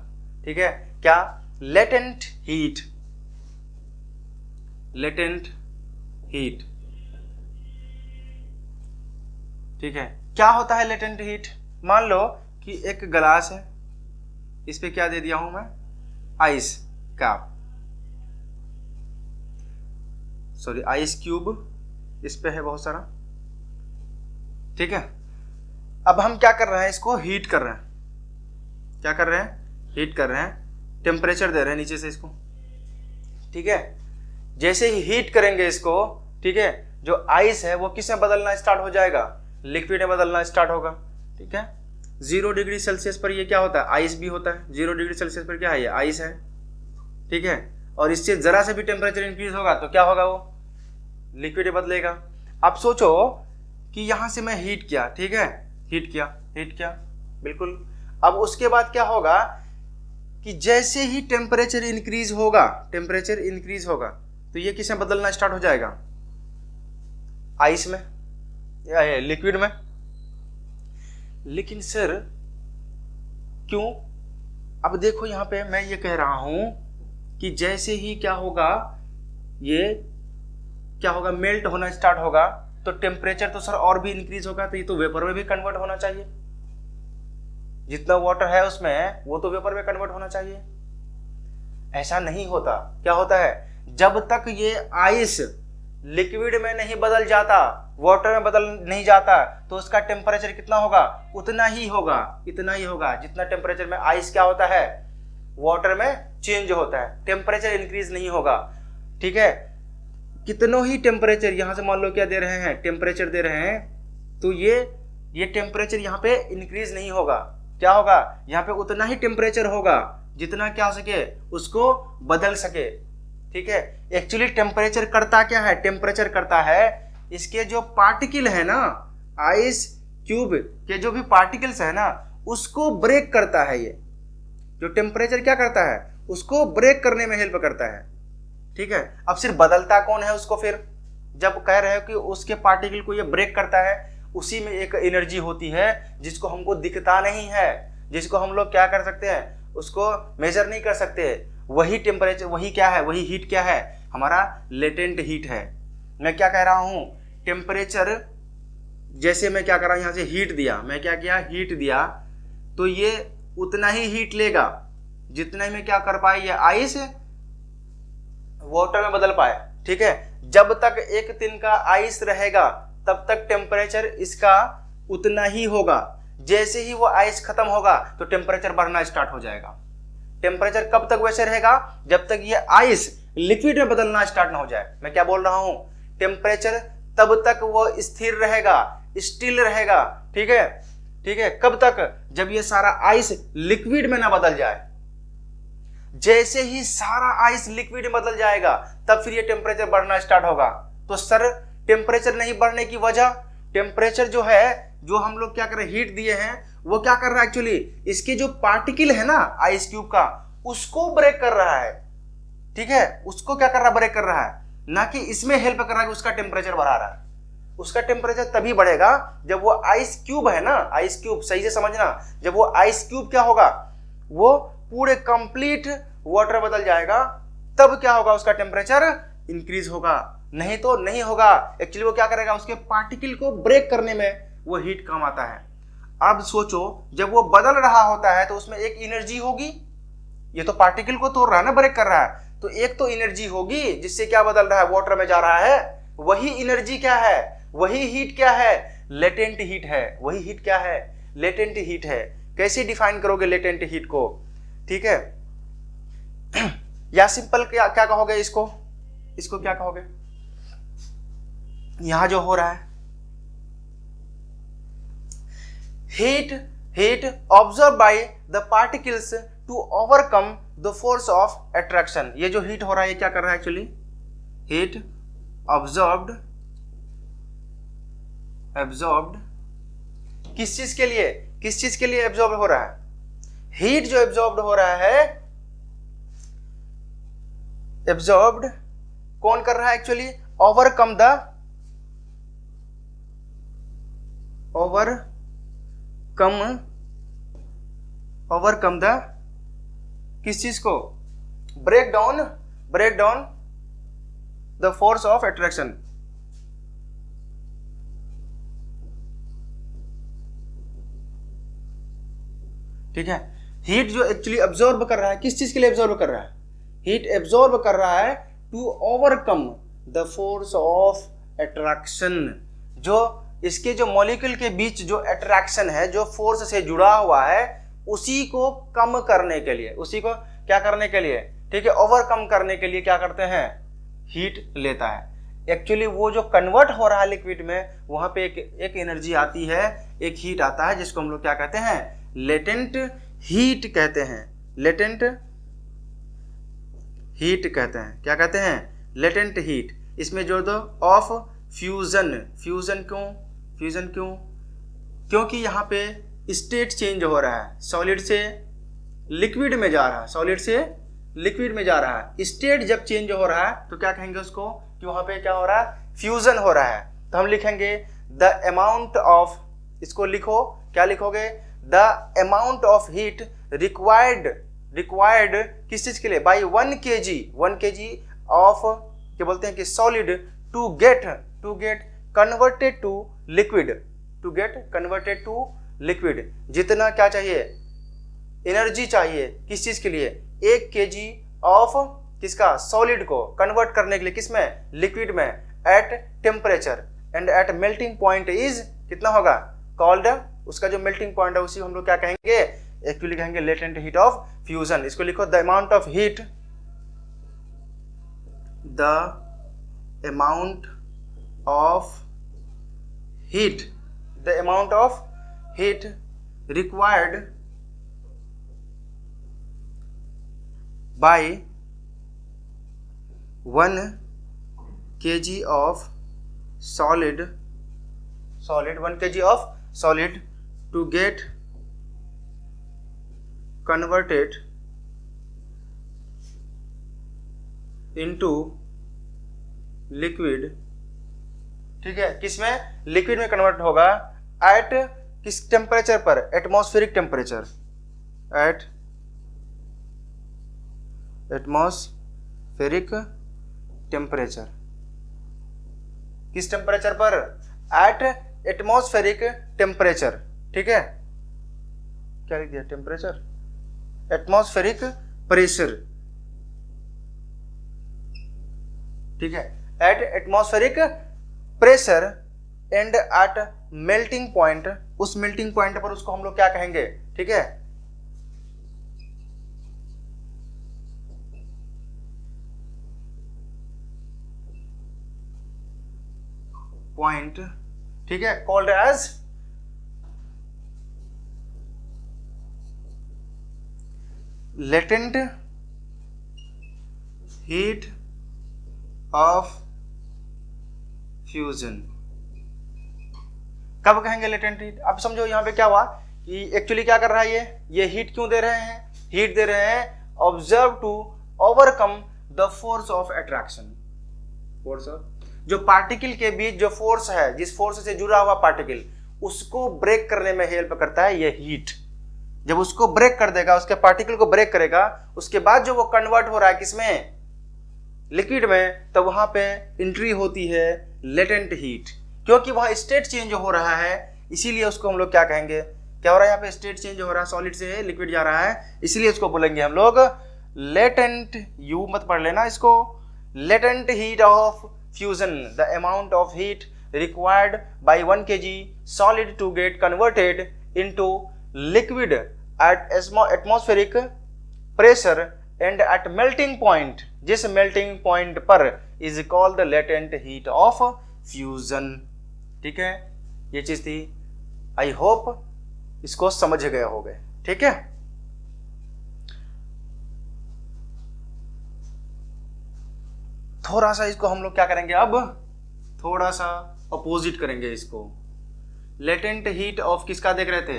ठीक है, क्या लेटेंट हीट, लेटेंट हीट, ठीक है, क्या होता है लेटेंट हीट। मान लो कि एक गिलास है, इस पे क्या दे दिया हूं मैं, आइस का, सॉरी आइस क्यूब इस पे है बहुत सारा। ठीक है, अब हम क्या कर रहे हैं, इसको हीट कर रहे हैं, क्या कर रहे हैं, हीट कर रहे हैं, टेम्परेचर दे रहे हैं नीचे से इसको। ठीक है, जैसे ही हीट करेंगे इसको, ठीक है, जो आइस है वो किस में बदलना स्टार्ट हो जाएगा, लिक्विड में बदलना स्टार्ट होगा। ठीक है, 0 डिग्री सेल्सियस पर ये क्या होता है, आइस भी होता है। 0 डिग्री सेल्सियस पर क्या है, ये आइस है। ठीक है, और इससे जरा से भी टेम्परेचर इंक्रीज होगा तो क्या होगा, वो लिक्विड में बदलेगा। अब सोचो कि यहां से मैं हीट किया, ठीक है, हीट किया बिल्कुल। अब उसके बाद क्या होगा कि जैसे ही टेम्परेचर इंक्रीज होगा तो ये किस में बदलना स्टार्ट हो जाएगा, आइस में या लिक्विड में। लेकिन सर क्यों, अब देखो यहां पे मैं ये कह रहा हूं कि जैसे ही क्या होगा, ये क्या होगा, मेल्ट होना स्टार्ट होगा तो टेम्परेचर तो सर और भी इंक्रीज होगा, तो ये तो वेपर में भी कन्वर्ट होना चाहिए। जितना वाटर है उसमें वो तो वेपर में कन्वर्ट होना चाहिए। ऐसा नहीं होता, क्या होता है, जब तक ये आइस लिक्विड में नहीं बदल जाता, वाटर में बदल नहीं जाता, तो उसका टेम्परेचर कितना होगा, उतना ही होगा, इतना ही होगा जितना टेम्परेचर में आइस क्या होता है, वाटर में चेंज होता है, टेम्परेचर इंक्रीज नहीं होगा। ठीक है, कितनों ही टेम्परेचर, यहां से मान लो क्या दे रहे हैं, टेम्परेचर दे रहे हैं, तो ये टेम्परेचर यहाँ पे इंक्रीज नहीं होगा, क्या होगा, यहाँ पे उतना ही टेम्परेचर होगा जितना क्या हो सके उसको बदल सके। ठीक है, एक्चुअली टेम्परेचर करता क्या है, टेम्परेचर करता है इसके जो पार्टिकल है ना, आइस क्यूब के जो भी पार्टिकल्स है ना, उसको ब्रेक करता है। ये जो टेम्परेचर क्या करता है, उसको ब्रेक करने में हेल्प करता है। ठीक है, अब सिर्फ बदलता कौन है उसको, फिर जब कह रहे हो कि उसके पार्टिकल को ये ब्रेक करता है, उसी में एक एनर्जी होती है जिसको हमको दिखता नहीं है, जिसको हम लोग क्या कर सकते हैं, उसको मेजर नहीं कर सकते। वही टेम्परेचर, वही क्या है, वही हीट क्या है, हमारा लेटेंट हीट है। मैं क्या कह रहा हूं, टेम्परेचर जैसे मैं क्या कर रहा हूं, यहां से हीट दिया, मैं क्या किया, हीट दिया, तो ये उतना ही हीट लेगा जितना में क्या कर पाए, ये आइस वाटर में बदल पाए। ठीक है, जब तक एक दिन का आइस रहेगा तब तक टेम्परेचर इसका उतना ही होगा। जैसे ही वो आइस खत्म होगा तो टेम्परेचर बढ़ना स्टार्ट हो जाएगा। टेम्परेचर कब तक वैसे रहेगा, जब तक ये आइस लिक्विड में बदलना स्टार्ट ना हो जाए। मैं क्या बोल रहा हूं, टेम्परेचर तब तक वो स्थिर रहेगा, स्टिल रहेगा। ठीक है, ठीक है, कब तक, जब ये सारा आइस लिक्विड में ना बदल जाए। जैसे ही सारा आइस लिक्विड में बदल जाएगा तब फिर ये टेम्परेचर बढ़ना स्टार्ट होगा। तो सर टेम्परेचर नहीं बढ़ने की वजह, टेम्परेचर जो है, जो हम लोग क्या कर रहे हैं, हीट दिए हैं, वो क्या कर रहा है, एक्चुअली इसके जो पार्टिकल है ना आइस क्यूब का, उसको ब्रेक कर रहा है। ठीक है, उसको क्या कर रहा है, ब्रेक कर रहा है, ना कि इसमें हेल्प कर रहा है कि उसका टेम्परेचर बढ़ा रहा है। उसका टेम्परेचर तभी बढ़ेगा जब वो आइस क्यूब है ना, आइस क्यूब सही से समझना, जब वो आइस क्यूब क्या होगा, वो पूरे कंप्लीट वाटर बदल जाएगा, तब क्या होगा, उसका टेम्परेचर इंक्रीज होगा, नहीं तो नहीं होगा। एक्चुअली वो क्या करेगा, उसके पार्टिकल को ब्रेक करने में वो हीट काम आता है। अब सोचो जब वो बदल रहा होता है तो उसमें एक एनर्जी होगी, ये तो पार्टिकल को तोड़ रहा है ना, ब्रेक कर रहा है, तो एक तो एनर्जी होगी जिससे क्या बदल रहा है, वाटर में जा रहा है। वही एनर्जी क्या है, वही हीट क्या है, लेटेंट हीट है। वही हीट क्या है, लेटेंट हीट है। कैसे डिफाइन करोगे लेटेंट हीट को, ठीक है, या सिंपल क्या क्या कहोगे इसको, इसको क्या कहोगे, यहां जो हो रहा है heat observed by the particles to overcome the force of attraction। ये जो हीट हो रहा है ये क्या कर रहा है एक्चुअली, हीट absorbed किस चीज के लिए, किस चीज के लिए एब्जॉर्ब हो रहा है, हीट जो एब्जॉर्ब हो रहा है, एब्जॉर्ब्ड कौन कर रहा है एक्चुअली, ओवरकम द किस चीज को, break down the force of attraction. ठीक है, हीट जो एक्चुअली एब्जॉर्ब कर रहा है, किस चीज के लिए एब्जॉर्ब कर रहा है, हीट एब्जॉर्ब कर रहा है to overcome the force of attraction. जो इसके जो मॉलिक्यूल के बीच जो अट्रैक्शन है, जो फोर्स से जुड़ा हुआ है, उसी को कम करने के लिए, उसी को क्या करने के लिए, ठीक है, ओवरकम करने के लिए क्या करते हैं, हीट लेता है। एक्चुअली वो जो कन्वर्ट हो रहा है लिक्विड में, वहां पे एक एनर्जी आती है, एक हीट आता है, जिसको हम लोग क्या कहते हैं, लेटेंट हीट कहते हैं। लेटेंट हीट कहते हैं, क्या कहते हैं, लेटेंट हीट। इसमें जोड़ दो ऑफ फ्यूजन। फ्यूजन क्यों, क्योंकि यहाँ पे स्टेट चेंज हो रहा है, सॉलिड से लिक्विड में जा रहा है, सॉलिड से लिक्विड में जा रहा है। स्टेट जब चेंज हो रहा है तो क्या कहेंगे उसको, कि वहां पे क्या हो रहा है, फ्यूजन हो रहा है। तो हम लिखेंगे द अमाउंट ऑफ, इसको लिखो, क्या लिखोगे, the amount of heat required किस चीज के लिए, बाई 1 kg ऑफ, क्या बोलते हैं कि solid to get converted to liquid, जितना क्या चाहिए, एनर्जी चाहिए, किस चीज के लिए, 1 kg ऑफ किसका, सॉलिड को कन्वर्ट करने के लिए, किसमें, लिक्विड में, at temperature and at melting point is कितना होगा, कॉल्ड, उसका जो मेल्टिंग पॉइंट है उसी हम लोग क्या कहेंगे, एक्चुअली कहेंगे लेटेंट हीट ऑफ फ्यूजन। इसको लिखो, the amount of heat required by 1 kg of solid 1 kg of solid to get converted into liquid। ठीक है, किसमें, लिक्विड में कन्वर्ट होगा, एट किस टेम्परेचर पर, atmospheric temperature, at atmospheric temperature, किस टेम्परेचर पर, एट एटमॉस्फेरिक टेम्परेचर। ठीक है, क्या लिख दिया, टेम्परेचर, एटमॉस्फेरिक प्रेशर। ठीक है, at atmospheric pressure and at melting point, उस मेल्टिंग पॉइंट पर उसको हम लोग क्या कहेंगे, ठीक है, पॉइंट, ठीक है, called as latent heat of fusion. कब कहेंगे लेटेंट हीट, अब समझो यहां पे क्या हुआ कि एक्चुअली क्या कर रहा है, ये हीट क्यों दे रहे हैं, हीट दे रहे हैं observe to overcome the force of attraction. Force of, जो पार्टिकल के बीच जो फोर्स है, जिस फोर्स से जुड़ा हुआ पार्टिकल, उसको ब्रेक करने में हेल्प करता है ये हीट। जब उसको ब्रेक कर देगा, उसके पार्टिकल को ब्रेक करेगा, उसके बाद जो वो कन्वर्ट हो रहा है किसमें, लिक्विड में, तो वहां पे एंट्री होती है लेटेंट हीट। क्योंकि वहां स्टेट चेंज हो रहा है, इसीलिए उसको हम लोग क्या कहेंगे, क्या हो रहा है, यहाँ पे स्टेट चेंज हो रहा है, सॉलिड से लिक्विड जा रहा है, इसीलिए उसको बोलेंगे हम लोग लेटेंट, यू मत पढ़ लेना इसको, latent heat of fusion, the amount of heat required by 1 kg solid to get converted into liquid at atmospheric pressure and at melting point, जिस melting point पर is called the latent heat of fusion। ठीक है, ये चीज थी। I hope इसको समझ गए होगे। ठीक है, थोड़ा सा इसको हम लोग क्या करेंगे, अब थोड़ा सा अपोजिट करेंगे इसको। लेटेंट हीट ऑफ किसका देख रहे थे,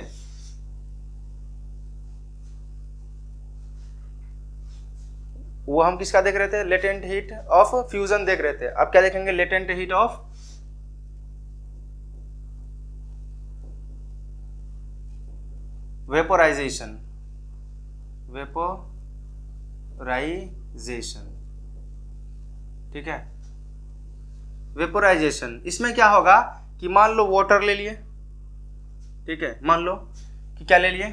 वो हम किसका देख रहे थे, लेटेंट हीट ऑफ फ्यूजन देख रहे थे। अब क्या देखेंगे, latent heat of vaporisation. Vaporisation, ठीक है, वेपोराइजेशन। इसमें क्या होगा कि मान लो वाटर ले लिए, ठीक है, मान लो कि क्या ले लिए,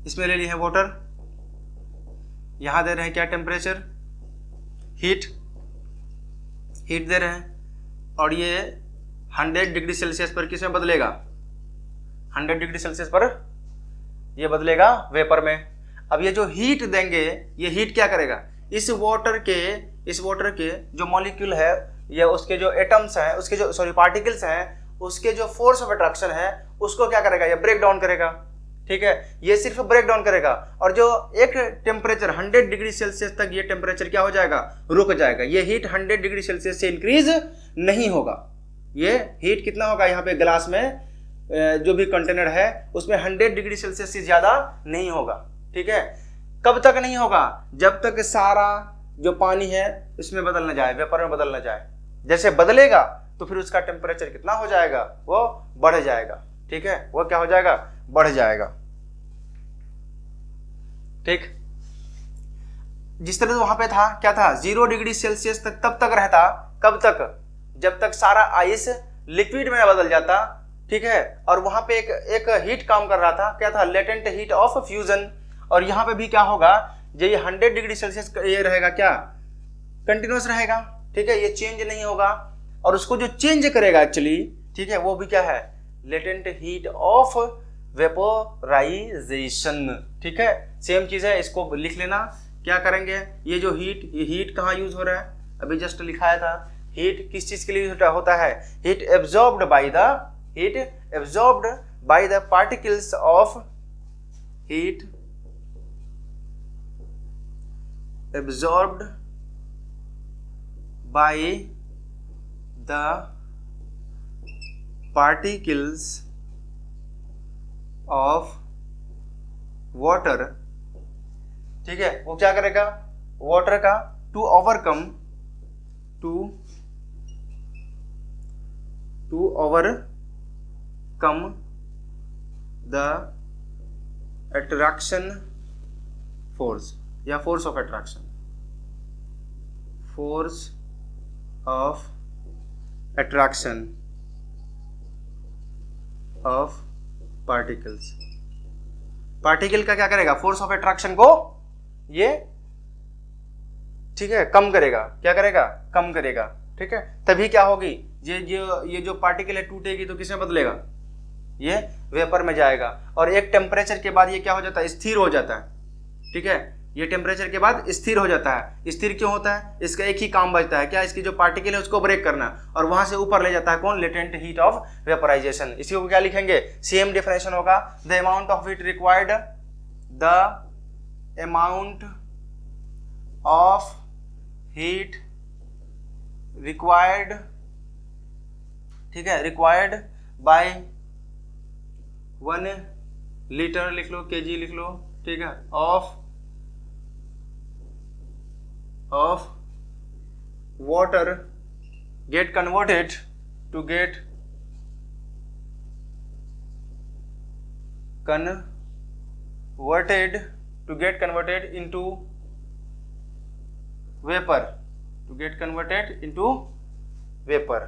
इसमें ले लिए है वाटर, यहां दे रहे हैं क्या टेम्परेचर, हीट दे रहे हैं, और ये 100 डिग्री सेल्सियस पर किसमें बदलेगा, 100 डिग्री सेल्सियस पर ये बदलेगा वेपर में। अब ये जो हीट देंगे, ये हीट क्या करेगा, इस वाटर के जो मॉलिक्यूल है या उसके जो एटम्स हैं, उसके जो पार्टिकल्स हैं, उसके जो फोर्स ऑफ अट्रैक्शन है उसको क्या करेगा, ये ब्रेक डाउन करेगा। ठीक है, ये सिर्फ ब्रेक डाउन करेगा, और जो एक टेम्परेचर 100 डिग्री सेल्सियस तक ये टेम्परेचर क्या हो जाएगा, रुक जाएगा। ये हीट 100 डिग्री सेल्सियस से इंक्रीज नहीं होगा। ये हीट कितना होगा, यहाँ पे ग्लास में जो भी कंटेनर है उसमें 100 डिग्री सेल्सियस से ज्यादा नहीं होगा। ठीक है, कब तक नहीं होगा, जब तक सारा जो पानी है उसमें बदल न जाए, वेपर में बदल न जाए। जैसे बदलेगा तो फिर उसका टेम्परेचर कितना हो जाएगा, वो बढ़ जाएगा। ठीक है, वो क्या हो जाएगा, बढ़ जाएगा। ठीक, जिस तरह वहां पे था, क्या था, 0 डिग्री सेल्सियस तक तब तक रहता, कब तक, जब तक सारा आइस लिक्विड में बदल जाता। ठीक है, और वहां पे एक हीट काम कर रहा था, क्या था, लेटेंट हीट ऑफ फ्यूजन। और यहां पे भी क्या होगा, जो ये 100 डिग्री सेल्सियस ये रहेगा क्या, कंटिन्यूस रहेगा। ठीक है, ये चेंज नहीं होगा, और उसको जो चेंज करेगा एक्चुअली, ठीक है, वो भी क्या है, लेटेंट हीट ऑफ वेपोराइजेशन। ठीक है, सेम चीज है, इसको लिख लेना। क्या करेंगे, ये जो हीट कहाँ यूज हो रहा है, अभी जस्ट लिखाया था। हीट किस चीज के लिए होता है, heat absorbed by the particles of heat absorbed by the particles of water. ठीक है, वो क्या करेगा, वाटर का to overcome the attraction force या force of attraction of particles. Particle का क्या करेगा, फोर्स ऑफ अट्रैक्शन को ये, ठीक है, कम करेगा। क्या करेगा, कम करेगा। ठीक है, तभी क्या होगी, ये जो पार्टिकल है टूटेगी तो किसमें बदलेगा, ये वेपर में जाएगा। और एक टेम्परेचर के बाद ये क्या हो जाता है, स्थिर हो जाता है। ठीक है, ये टेम्परेचर के बाद स्थिर हो जाता है। स्थिर क्यों होता है, इसका एक ही काम बचता है, क्या, इसकी जो पार्टिकल है उसको ब्रेक करना, और वहां से ऊपर ले जाता है कौन, लेटेंट हीट ऑफ वेपोराइजेशन। इसी को क्या लिखेंगे, सेम डेफिनेशन होगा, the amount of heat required, the amount of heat required, ठीक है, रिक्वायर्ड बाय 1 लीटर लिख लो, केजी लिख लो, ठीक है, of water get converted into vapor,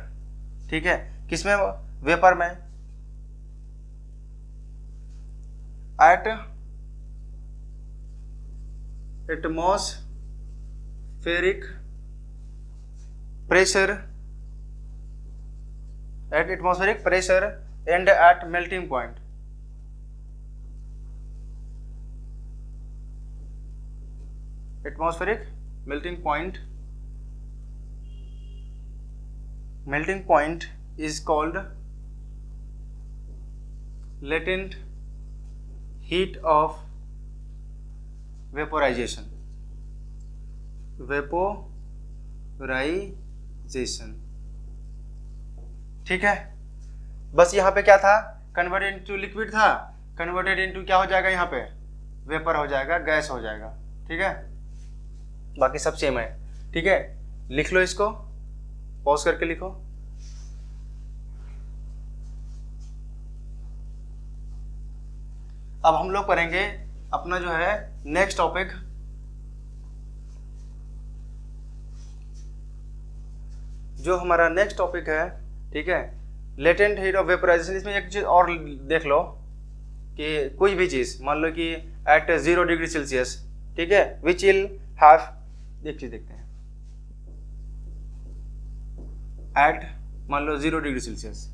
ठीक है, किसमें, वेपर में, at atmospheric pressure at atmospheric pressure and at melting point. Atmospheric melting point is called latent heat of vaporization. ठीक है, बस यहाँ पे क्या था, कन्वर्टेड इनटू लिक्विड था, कन्वर्टेड इनटू क्या हो जाएगा, यहाँ पे वेपर हो जाएगा, गैस हो जाएगा। ठीक है, बाकी सब सेम है। ठीक है, लिख लो इसको, पॉज करके लिखो। अब हम लोग करेंगे अपना जो है नेक्स्ट टॉपिक, जो हमारा नेक्स्ट टॉपिक है। ठीक है, लेटेंट हीट ऑफ वेपराइजेशन। इसमें एक चीज और देख लो कि कोई भी चीज मान लो कि एट 0 डिग्री सेल्सियस, ठीक है, विच विल हैव, एक चीज देखते हैं, एट मान लो 0 डिग्री सेल्सियस,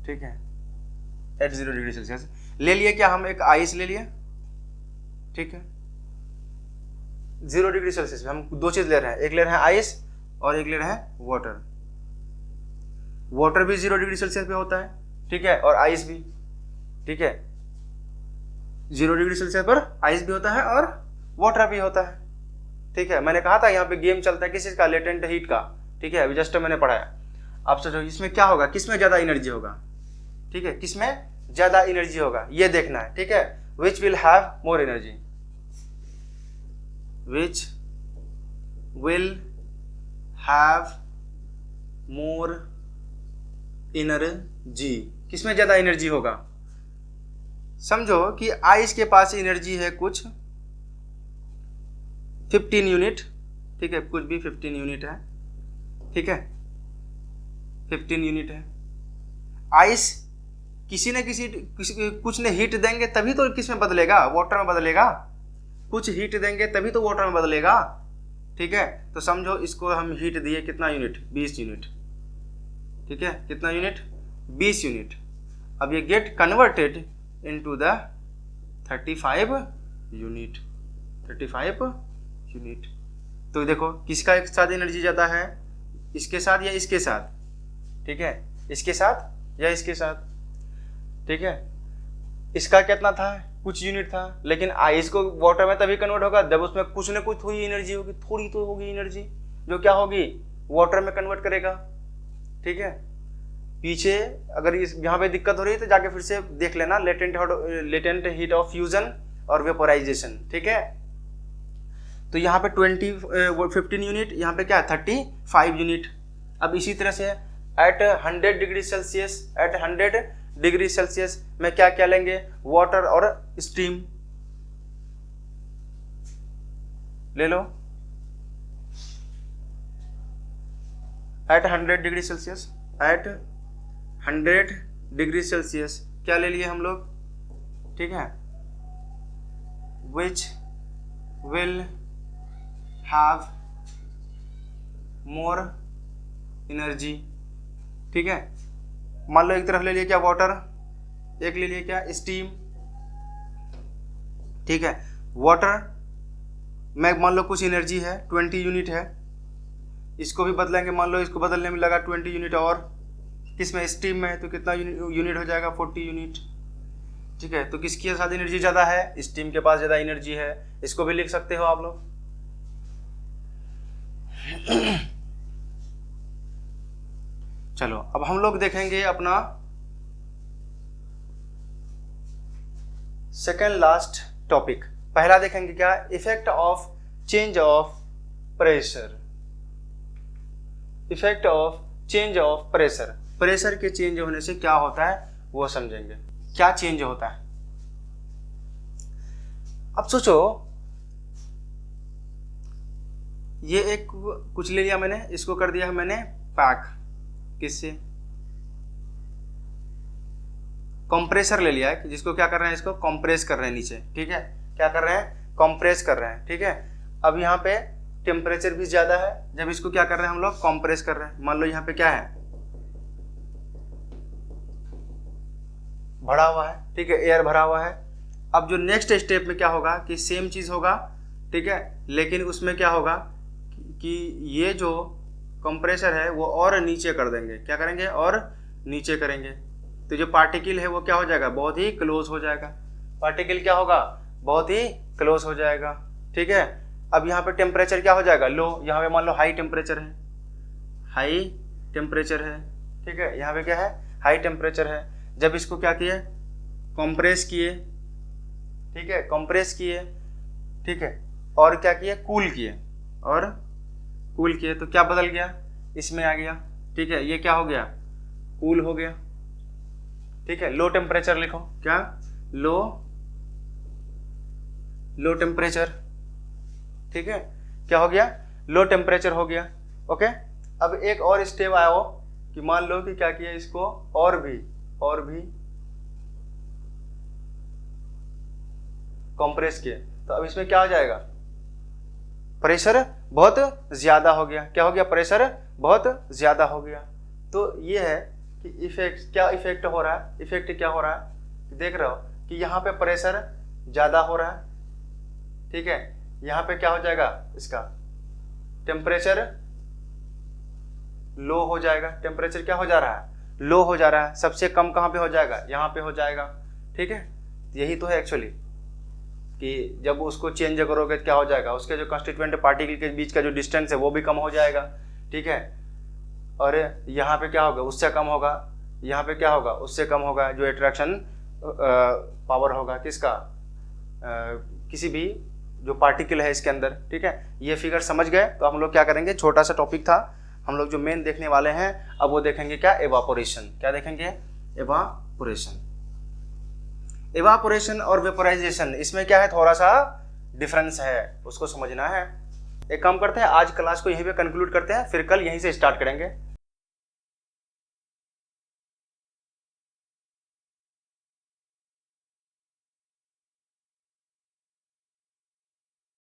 ठीक है, एट 0 डिग्री सेल्सियस ले लिए क्या, हम एक आइस ले लिए। ठीक है, 0 डिग्री सेल्सियस में हम दो चीज ले रहे हैं, एक ले रहे हैं आइस और एक ले रहे हैं वाटर। वाटर भी 0 डिग्री सेल्सियस पे होता है, ठीक है, और आइस भी। ठीक है, 0 डिग्री सेल्सियस पर आइस भी होता है और वाटर भी होता है। ठीक है, मैंने कहा था यहाँ पे गेम चलता है किस चीज का, लेटेंट हीट का। ठीक है, अभी जस्ट मैंने पढ़ाया। आप सोचो इसमें क्या होगा, किसमें ज्यादा एनर्जी होगा। ठीक है, किसमें ज्यादा एनर्जी होगा ये देखना है। ठीक है, which will have more energy, which will have more energy, किसमें ज्यादा एनर्जी होगा। समझो कि आइस के पास एनर्जी है कुछ 15 यूनिट। ठीक है, कुछ भी 15 यूनिट है। ठीक है, 15 यूनिट है। आइस किसी न किसी कुछ ने हीट देंगे तभी तो किस में बदलेगा, वाटर में बदलेगा। कुछ हीट देंगे तभी तो वाटर में बदलेगा। ठीक है, तो समझो इसको हम हीट दिए कितना यूनिट, 20 यूनिट। ठीक है, कितना यूनिट, 20 यूनिट। अब ये get converted into the 35 unit, 35 unit. तो देखो किसका एक साथ एनर्जी ज़्यादा है, इसके साथ या इसके साथ। ठीक है, इसके साथ या इसके साथ। ठीक है, इसका कितना था, कुछ यूनिट था, लेकिन आइस को वाटर में तभी कन्वर्ट होगा जब उसमें कुछ न कुछ हुई एनर्जी होगी, थोड़ी तो होगी एनर्जी, जो क्या होगी, वाटर में कन्वर्ट करेगा। ठीक है, पीछे अगर इस यहाँ पे दिक्कत हो रही है तो जाके फिर से देख लेना, लेटेंट हीट ऑफ फ्यूजन और वेपोराइजेशन। ठीक है, तो यहाँ पे 15 यूनिट, यहाँ पे क्या है 35 यूनिट। अब इसी तरह से at 100 degree Celsius, at 100 degree Celsius में क्या क्या लेंगे, वाटर और स्टीम ले लो। At 100 degree Celsius, at 100 degree Celsius क्या ले लिए हम लोग। ठीक है, which will have more energy. ठीक है, मान लो एक तरफ ले लिया क्या वाटर, एक ले लिया क्या स्टीम। ठीक है, वाटर में मान लो कुछ एनर्जी है 20 यूनिट है, इसको भी बदलेंगे, मान लो इसको बदलने में लगा 20 यूनिट, और किसमें स्टीम में तो कितना यूनिट हो जाएगा 40 यूनिट। ठीक है, तो किसके साथ एनर्जी ज़्यादा है, स्टीम के पास ज़्यादा एनर्जी है। इसको भी लिख सकते हो आप लोग। चलो अब हम लोग देखेंगे अपना सेकेंड लास्ट टॉपिक। पहला देखेंगे क्या, effect of change of pressure. Effect of change of pressure, pressure के चेंज होने से क्या होता है वो समझेंगे, क्या चेंज होता है। अब सोचो ये एक कुछ ले लिया मैंने, इसको कर दिया मैंने पैक, किससे, कंप्रेसर ले लिया है, जिसको क्या कर रहे हैं, इसको कंप्रेस कर रहे हैं नीचे। ठीक है, क्या कर रहे हैं, कंप्रेस कर रहे हैं। ठीक है, अब यहाँ पे टेम्परेचर भी ज़्यादा है जब इसको क्या कर रहे हैं हम लोग, कंप्रेस कर रहे हैं। मान लो यहाँ पे क्या है, भरा हुआ है, ठीक है, एयर भरा हुआ है। अब जो नेक्स्ट स्टेप में क्या होगा कि सेम चीज़ होगा, ठीक है, लेकिन उसमें क्या होगा कि ये जो कंप्रेसर है वो और नीचे कर देंगे। क्या करेंगे, और नीचे करेंगे, तो जो पार्टिकल है वो क्या हो जाएगा, बहुत ही क्लोज हो जाएगा। पार्टिकल क्या होगा, बहुत ही क्लोज हो जाएगा, ठीक है। अब यहाँ पे टेम्परेचर क्या हो जाएगा, लो। यहाँ पे मान लो हाई टेम्परेचर है, हाई टेम्परेचर है, ठीक है, यहाँ पे क्या है, हाई टेम्परेचर है। जब इसको क्या किए, कंप्रेस किए, ठीक है, कंप्रेस किए, ठीक है, और क्या किए, कूल किए, और कूल किए, तो क्या बदल गया, इसमें आ गया, ठीक है, ये क्या हो गया, कूल हो गया, ठीक है। लो टेम्परेचर लिखो, क्या, लो टेम्परेचर, ठीक है, क्या हो गया, लो टेम्परेचर हो गया, ओके। अब एक और स्टेप आया हो कि मान लो कि क्या किया, इसको और भी कंप्रेस किए, तो अब इसमें क्या हो जाएगा, प्रेशर बहुत ज्यादा हो गया। क्या हो गया, प्रेशर बहुत ज्यादा हो गया। तो ये है कि इफेक्ट, क्या इफेक्ट हो रहा है, इफेक्ट क्या हो रहा है, देख रहे हो कि यहाँ पे प्रेशर ज्यादा हो रहा है, ठीक है, यहाँ पे क्या हो जाएगा, इसका टेम्परेचर लो हो जाएगा। टेम्परेचर क्या हो जा रहा है, लो हो जा रहा है। सबसे कम कहाँ पे हो जाएगा, यहाँ पे हो जाएगा, ठीक है। यही तो है एक्चुअली कि जब उसको चेंज करोगे क्या हो जाएगा, उसके जो कंस्टिट्यूएंट पार्टिकल के बीच का जो डिस्टेंस है वो भी कम हो जाएगा, ठीक है। और यहाँ पे क्या होगा, उससे कम होगा, यहाँ पे क्या होगा, उससे कम होगा। जो अट्रैक्शन पावर होगा किसका, किसी भी जो पार्टिकल है इसके अंदर, ठीक है। ये फिगर समझ गए। तो हम लोग क्या करेंगे, छोटा सा टॉपिक था, हम लोग जो मेन देखने वाले हैं अब वो देखेंगे क्या, एवापोरेशन। क्या देखेंगे, एवापोरेशन। एवापोरेशन और वेपोराइजेशन, इसमें क्या है, थोड़ा सा डिफरेंस है, उसको समझना है। एक काम करते हैं, आज क्लास को यहीं पे कंक्लूड करते हैं, फिर कल यहीं से स्टार्ट करेंगे।